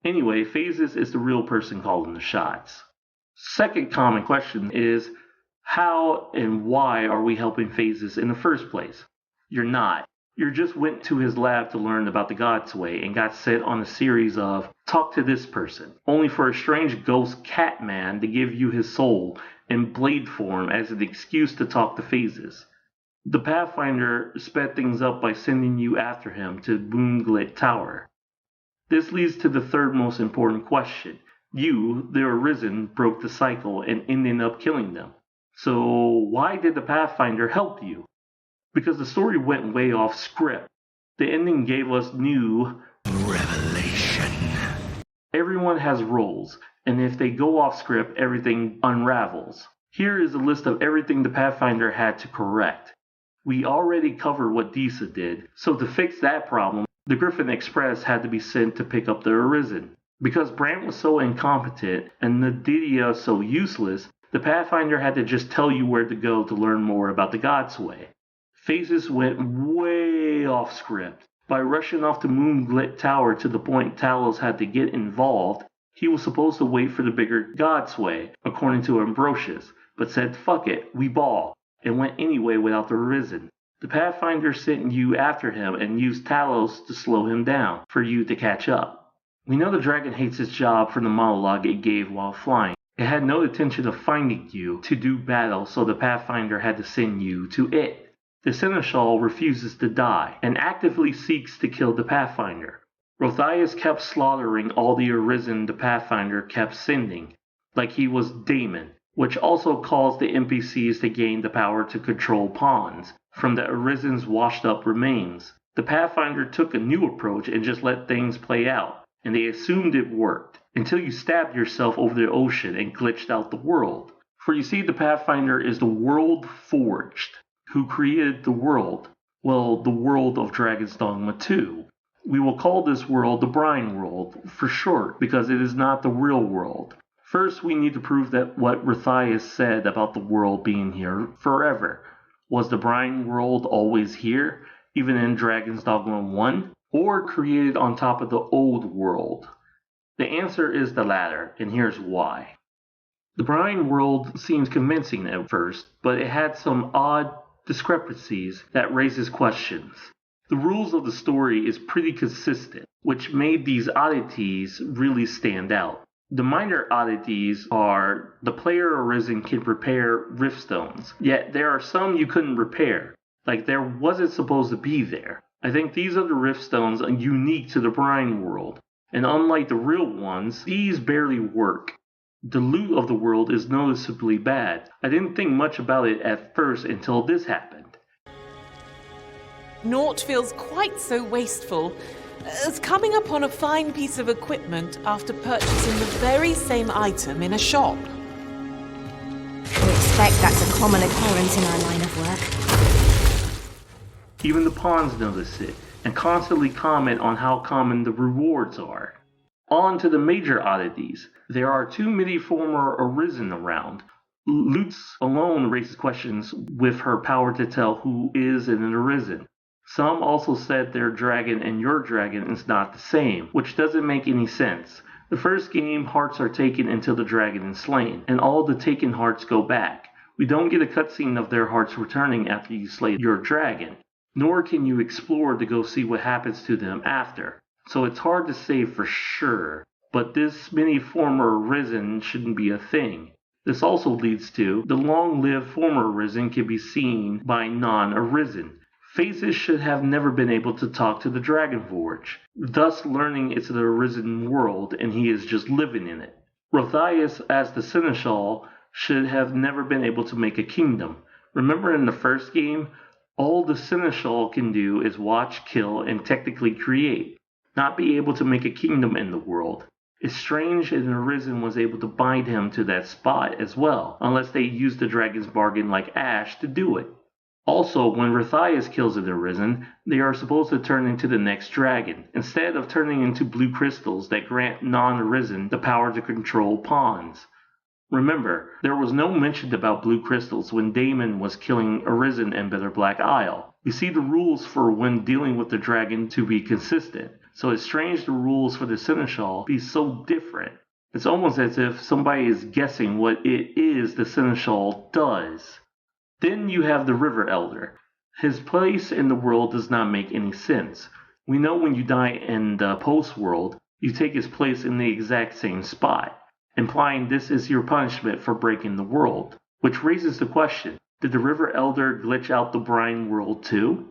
Anyway, Phases is the real person calling the shots. Second common question is, how and why are we helping Phases in the first place? You're not. You just went to his lab to learn about the God's Way and got sent on a series of talk to this person, only for a strange ghost cat man to give you his soul in blade form as an excuse to talk to Phases. The Pathfinder sped things up by sending you after him to Moonglint Tower. This leads to the third most important question. You, the Arisen, broke the cycle and ended up killing them. So why did the Pathfinder help you? Because the story went way off script. The ending gave us new revelation. Everyone has roles, and if they go off script, everything unravels. Here is a list of everything the Pathfinder had to correct. We already covered what Disa did, so to fix that problem, the Griffin Express had to be sent to pick up the Arisen. Because Brant was so incompetent and Nadidia so useless, the Pathfinder had to just tell you where to go to learn more about the God's Way. Phases went way off script. By rushing off to Moonglint Tower to the point Talos had to get involved, he was supposed to wait for the bigger God's Way, according to Ambrosius, but said fuck it, we ball, and went anyway without the Arisen. The Pathfinder sent you after him and used Talos to slow him down, for you to catch up. We know the dragon hates its job from the monologue it gave while flying. It had no intention of finding you to do battle, so the Pathfinder had to send you to it. The Seneschal refuses to die, and actively seeks to kill the Pathfinder. Rothias kept slaughtering all the Arisen the Pathfinder kept sending, like he was Daemon, which also caused the NPCs to gain the power to control pawns from the Arisen's washed-up remains. The Pathfinder took a new approach and just let things play out, and they assumed it worked, until you stabbed yourself over the ocean and glitched out the world. For you see, the Pathfinder is the World Forged, who created the world, well, the world of Dragon's Dogma 2. We will call this world the Brine World, for short, because it is not the real world. First, we need to prove that what Rothias said about the world being here forever. Was the Brine World always here, even in Dragon's Dogma 1, or created on top of the old world? The answer is the latter, and here's why. The Brine World seems convincing at first, but it had some odd discrepancies that raises questions. The rules of the story is pretty consistent, which made these oddities really stand out. The minor oddities are the player Arisen can repair riftstones, yet there are some you couldn't repair, like there wasn't supposed to be there. I think these are the riftstones unique to the Brine World, and unlike the real ones, these barely work. The loot of the world is noticeably bad. I didn't think much about it at first until this happened. Naught feels quite so wasteful as coming upon a fine piece of equipment after purchasing the very same item in a shop. I expect that's a common occurrence in our line of work. Even the pawns notice it, and constantly comment on how common the rewards are. On to the major oddities. There are too many former Arisen around. Lutz alone raises questions with her power to tell who is an Arisen. Some also said their dragon and your dragon is not the same, which doesn't make any sense. The first game, hearts are taken until the dragon is slain, and all the taken hearts go back. We don't get a cutscene of their hearts returning after you slay your dragon, nor can you explore to go see what happens to them after. So it's hard to say for sure, but this many former Arisen shouldn't be a thing. This also leads to the long-lived former Arisen can be seen by non-Arisen. Phases should have never been able to talk to the Dragonforge, thus learning it's the Arisen world and he is just living in it. Rothias, as the Seneschal, should have never been able to make a kingdom. Remember in the first game, all the Seneschal can do is watch, kill, and technically create, not be able to make a kingdom in the world. It's strange that an Arisen was able to bind him to that spot as well, unless they used the Dragon's Bargain like Ash to do it. Also, when Matthias kills an Arisen, they are supposed to turn into the next dragon, instead of turning into blue crystals that grant non-Arisen the power to control pawns. Remember, there was no mention about blue crystals when Daemon was killing Arisen in Bitter Black Isle. We see the rules for when dealing with the dragon to be consistent, so it's strange the rules for the Seneschal be so different. It's almost as if somebody is guessing what it is the Seneschal does. Then you have the River Elder. His place in the world does not make any sense. We know when you die in the post-world, you take his place in the exact same spot, implying this is your punishment for breaking the world. Which raises the question, did the River Elder glitch out the Brine world too?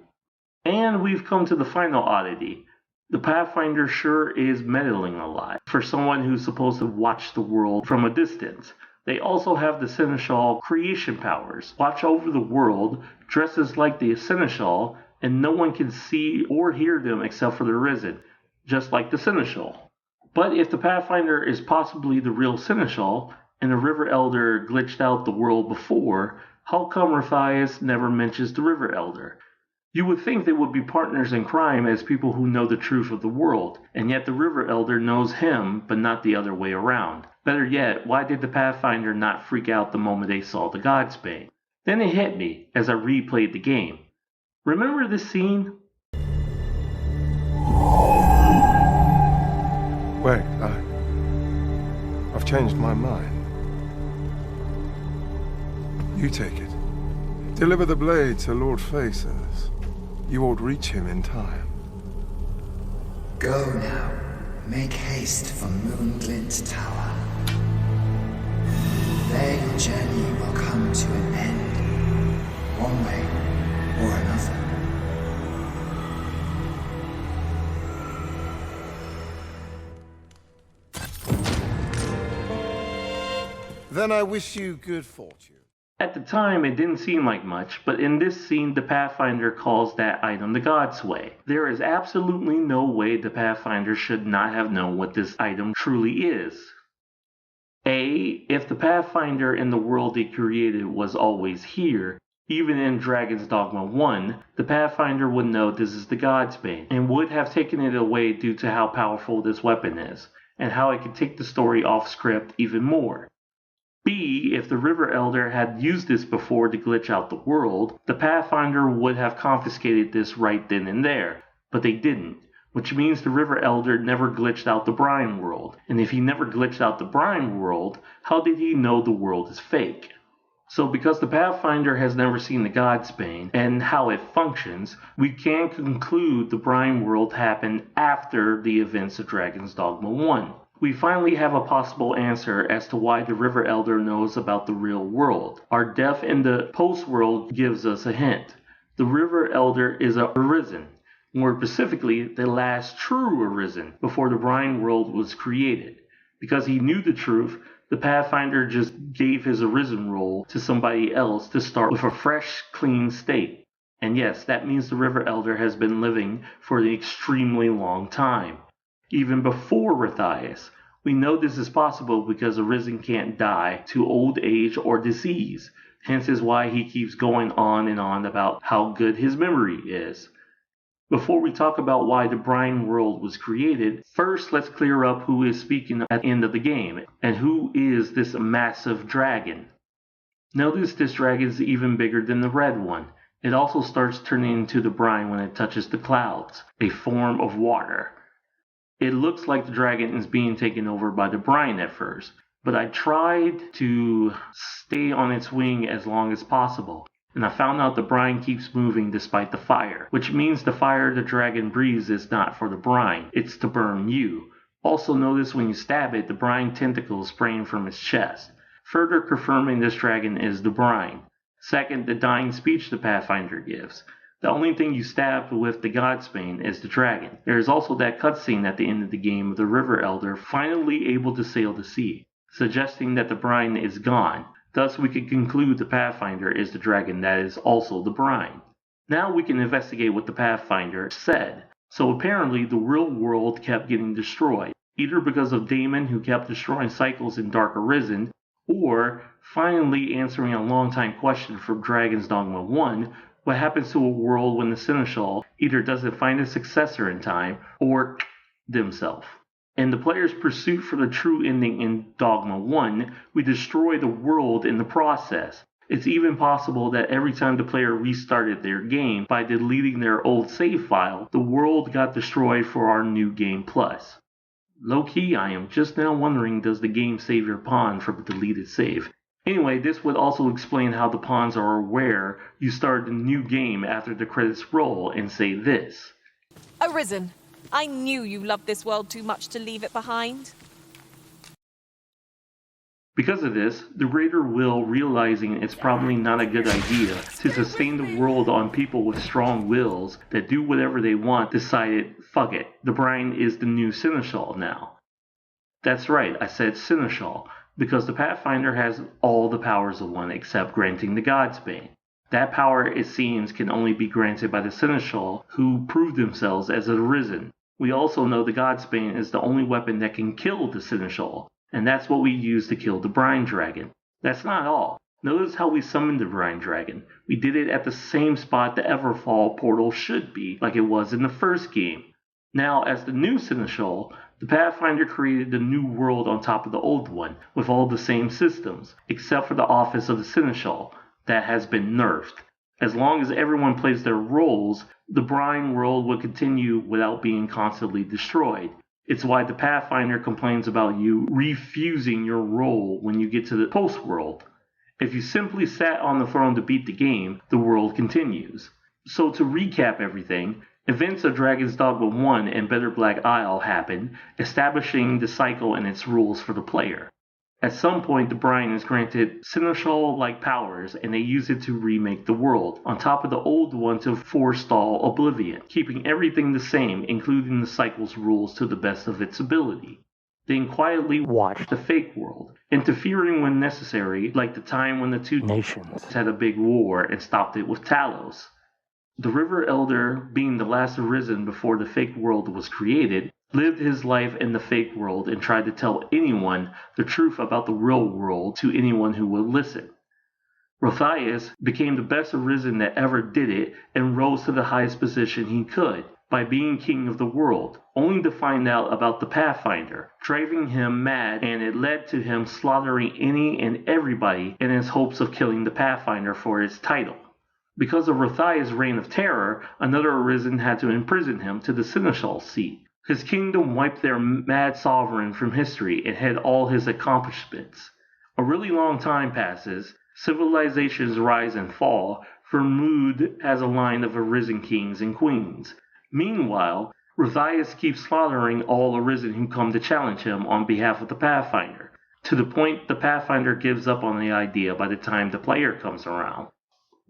And we've come to the final oddity. The Pathfinder sure is meddling a lot for someone who's supposed to watch the world from a distance. They also have the Seneschal creation powers, watch over the world, dresses like the Seneschal, and no one can see or hear them except for the Arisen, just like the Seneschal. But if the Pathfinder is possibly the real Seneschal, and the River Elder glitched out the world before, how come Matthias never mentions the River Elder? You would think they would be partners in crime as people who know the truth of the world, and yet the River Elder knows him, but not the other way around. Better yet, why did the Pathfinder not freak out the moment they saw the Godsbane? Then it hit me as I replayed the game. Remember this scene? Wait, I've changed my mind. You take it. Deliver the blade to Lord Faces. You won't reach him in time. Go now. Make haste for Moonglint Tower. There your journey will come to an end, one way or another. Then I wish you good fortune. At the time, it didn't seem like much, but in this scene, the Pathfinder calls that item the Godsway. There is absolutely no way the Pathfinder should not have known what this item truly is. A, if the Pathfinder in the world they created was always here, even in Dragon's Dogma 1, the Pathfinder would know this is the Godsbane, and would have taken it away due to how powerful this weapon is, and how it could take the story off script even more. B, if the River Elder had used this before to glitch out the world, the Pathfinder would have confiscated this right then and there, but they didn't, which means the River Elder never glitched out the Brine world, and if he never glitched out the Brine world, how did he know the world is fake? So because the Pathfinder has never seen the Godsbane and how it functions, we can conclude the Brine world happened after the events of Dragon's Dogma 1. We finally have a possible answer as to why the River Elder knows about the real world. Our death in the post-world gives us a hint. The River Elder is a Arisen, more specifically, the last true Arisen before the Brine world was created. Because he knew the truth, the Pathfinder just gave his Arisen role to somebody else to start with a fresh, clean state. And yes, that means the River Elder has been living for an extremely long time. Even before Matthias. We know this is possible because Arisen can't die to old age or disease, hence is why he keeps going on and on about how good his memory is. Before we talk about why the Brine world was created, first let's clear up who is speaking at the end of the game, and who is this massive dragon. Notice this dragon is even bigger than the red one. It also starts turning into the brine when it touches the clouds, a form of water. It looks like the dragon is being taken over by the brine at first, but I tried to stay on its wing as long as possible, and I found out the brine keeps moving despite the fire, which means the fire the dragon breathes is not for the brine, it's to burn you. Also notice when you stab it, the brine tentacles spraying from its chest, further confirming this dragon is the brine. Second, the dying speech the Pathfinder gives. The only thing you stabbed with the Godsbane is the dragon. There is also that cutscene at the end of the game of the River Elder finally able to sail the sea, suggesting that the brine is gone. Thus we can conclude the Pathfinder is the dragon that is also the brine. Now we can investigate what the Pathfinder said. So apparently the real world kept getting destroyed, either because of Daemon who kept destroying cycles in Dark Arisen, or finally answering a long time question from Dragon's Dogma 1, What happens to a world when the Seneschal either doesn't find a successor in time or themselves? In the player's pursuit for the true ending in Dogma 1, we destroy the world in the process. It's even possible that every time the player restarted their game by deleting their old save file, the world got destroyed for our new game plus. Low-key, I am just now wondering, does the game save your pawn from a deleted save? Anyway, this would also explain how the pawns are aware you started a new game after the credits roll and say this. Arisen, I knew you loved this world too much to leave it behind. Because of this, the Greater Will, realizing it's probably not a good idea to sustain the world on people with strong wills that do whatever they want, decided, fuck it, the Brine is the new Seneschal now. That's right, I said Seneschal, because the Pathfinder has all the powers of one except granting the Godsbane. That power, it seems, can only be granted by the Seneschal who proved themselves as Arisen. We also know the Godsbane is the only weapon that can kill the Seneschal, and that's what we use to kill the Brine Dragon. That's not all. Notice how we summoned the Brine Dragon. We did it at the same spot the Everfall portal should be, like it was in the first game. Now, as the new Seneschal, the Pathfinder created the new world on top of the old one, with all the same systems, except for the office of the Seneschal, that has been nerfed. As long as everyone plays their roles, the Brine world will continue without being constantly destroyed. It's why the Pathfinder complains about you refusing your role when you get to the post-world. If you simply sat on the throne to beat the game, the world continues. So to recap everything, events of Dragon's Dogma 1 and Better Black Isle happen, establishing the cycle and its rules for the player. At some point, the Brine is granted Seneschal-like powers, and they use it to remake the world, on top of the old one to forestall oblivion, keeping everything the same, including the cycle's rules to the best of its ability. Then quietly watch the fake world, interfering when necessary, like the time when the two nations had a big war and stopped it with Talos. The River Elder, being the last Arisen before the fake world was created, lived his life in the fake world and tried to tell anyone the truth about the real world to anyone who would listen. Rothias became the best Arisen that ever did it and rose to the highest position he could by being king of the world, only to find out about the Pathfinder, driving him mad, and it led to him slaughtering any and everybody in his hopes of killing the Pathfinder for its title. Because of Rothias' reign of terror, another Arisen had to imprison him to the Seneschal seat. His kingdom wiped their mad sovereign from history and hid all his accomplishments. A really long time passes, civilizations rise and fall, Vermund has a line of Arisen kings and queens. Meanwhile, Rothias keeps slaughtering all Arisen who come to challenge him on behalf of the Pathfinder, to the point the Pathfinder gives up on the idea by the time the player comes around.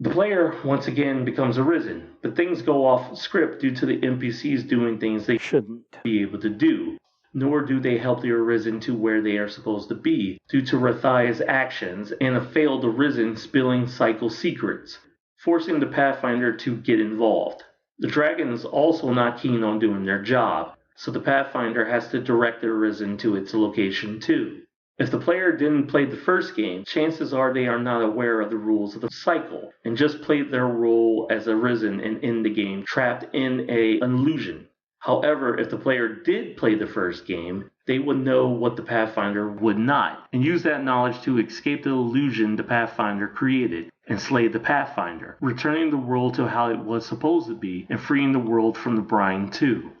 The player once again becomes Arisen, but things go off script due to the NPCs doing things they shouldn't be able to do, nor do they help the Arisen to where they are supposed to be, due to Rothias' actions and a failed Arisen spilling cycle secrets, forcing the Pathfinder to get involved. The dragon is also not keen on doing their job, so the Pathfinder has to direct the Arisen to its location too. If the player didn't play the first game, chances are they are not aware of the rules of the cycle, and just played their role as Arisen and end the game trapped in an illusion. However, if the player did play the first game, they would know what the Pathfinder would not, and use that knowledge to escape the illusion the Pathfinder created, and slay the Pathfinder, returning the world to how it was supposed to be, and freeing the world from the Brine too.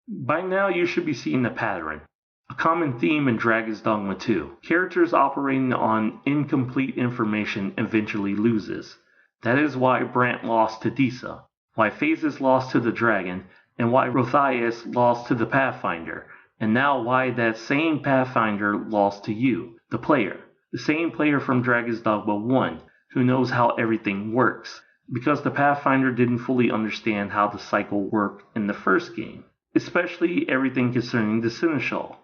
By now you should be seeing the pattern. A common theme in Dragon's Dogma 2. Characters operating on incomplete information eventually loses. That is why Brant lost to Disa, why Phases lost to the dragon, and why Rothias lost to the Pathfinder, and now why that same Pathfinder lost to you, the player. The same player from Dragon's Dogma 1, who knows how everything works, because the Pathfinder didn't fully understand how the cycle worked in the first game, especially everything concerning the Seneschal.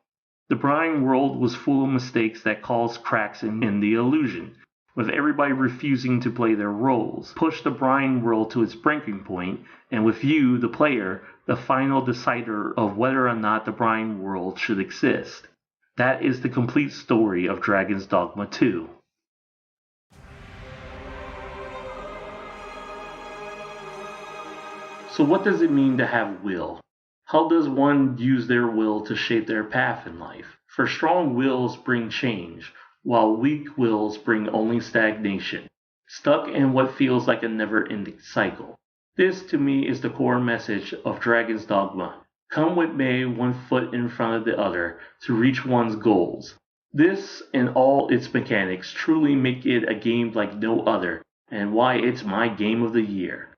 The Brine world was full of mistakes that caused cracks in the illusion, with everybody refusing to play their roles, pushed the Brine world to its breaking point, and with you, the player, the final decider of whether or not the Brine world should exist. That is the complete story of Dragon's Dogma 2. So what does it mean to have will? How does one use their will to shape their path in life? For strong wills bring change, while weak wills bring only stagnation, stuck in what feels like a never-ending cycle. This, to me, is the core message of Dragon's Dogma. Come what may, one foot in front of the other, to reach one's goals. This and all its mechanics truly make it a game like no other, and why it's my game of the year.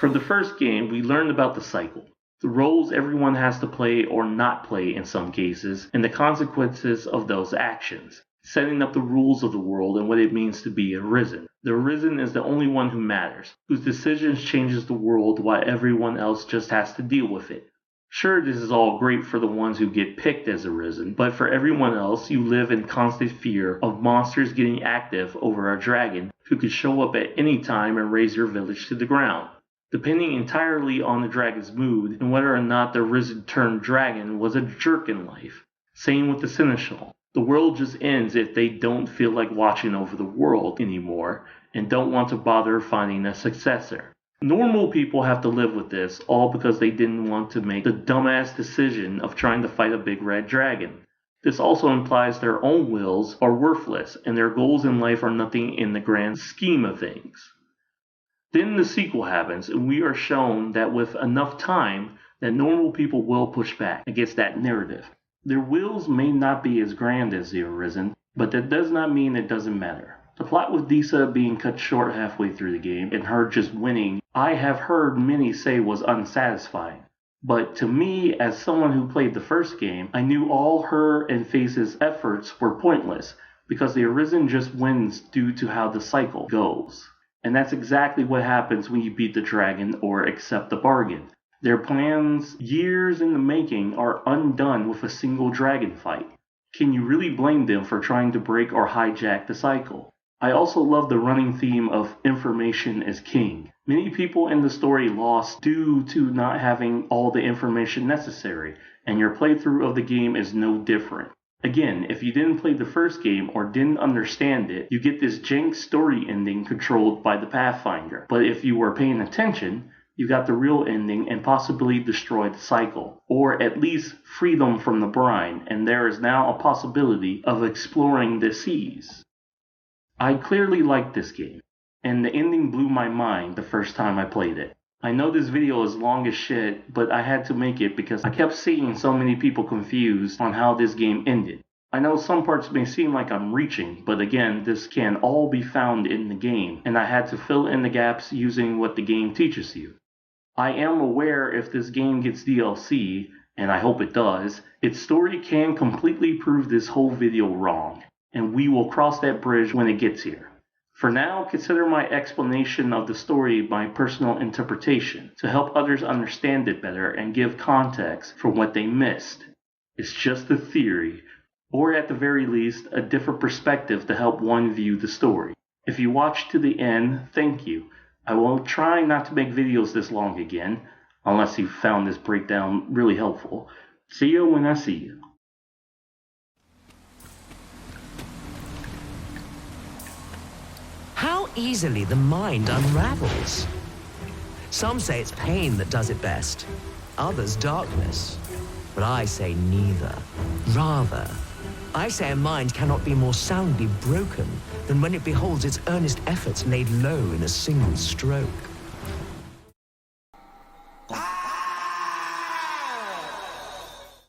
From the first game, we learned about the cycle, the roles everyone has to play or not play in some cases, and the consequences of those actions, setting up the rules of the world and what it means to be Arisen. The Arisen is the only one who matters, whose decisions changes the world while everyone else just has to deal with it. Sure, this is all great for the ones who get picked as Arisen, but for everyone else, you live in constant fear of monsters getting active over a dragon who could show up at any time and raze your village to the ground. Depending entirely on the dragon's mood and whether or not the Arisen turned dragon was a jerk in life. Same with the Seneschal. The world just ends if they don't feel like watching over the world anymore and don't want to bother finding a successor. Normal people have to live with this, all because they didn't want to make the dumbass decision of trying to fight a big red dragon. This also implies their own wills are worthless and their goals in life are nothing in the grand scheme of things. Then the sequel happens, and we are shown that with enough time, that normal people will push back against that narrative. Their wills may not be as grand as the Arisen, but that does not mean it doesn't matter. The plot with Disa being cut short halfway through the game, and her just winning, I have heard many say was unsatisfying. But to me, as someone who played the first game, I knew all her and Face's efforts were pointless, because the Arisen just wins due to how the cycle goes. And that's exactly what happens when you beat the dragon or accept the bargain. Their plans, years in the making, are undone with a single dragon fight. Can you really blame them for trying to break or hijack the cycle? I also love the running theme of information is king. Many people in the story lost due to not having all the information necessary, and your playthrough of the game is no different. Again, if you didn't play the first game or didn't understand it, you get this jank story ending controlled by the Pathfinder. But if you were paying attention, you got the real ending and possibly destroyed the cycle, or at least freedom from the brine, and there is now a possibility of exploring the seas. I clearly liked this game, and the ending blew my mind the first time I played it. I know this video is long as shit, but I had to make it because I kept seeing so many people confused on how this game ended. I know some parts may seem like I'm reaching, but again, this can all be found in the game, and I had to fill in the gaps using what the game teaches you. I am aware if this game gets DLC, and I hope it does, its story can completely prove this whole video wrong, and we will cross that bridge when it gets here. For now, consider my explanation of the story my personal interpretation to help others understand it better and give context for what they missed. It's just a theory, or at the very least, a different perspective to help one view the story. If you watched to the end, thank you. I will try not to make videos this long again, unless you found this breakdown really helpful. See you when I see you. How easily the mind unravels. Some say it's pain that does it best, others darkness. But I say neither. Rather, I say a mind cannot be more soundly broken than when it beholds its earnest efforts laid low in a single stroke.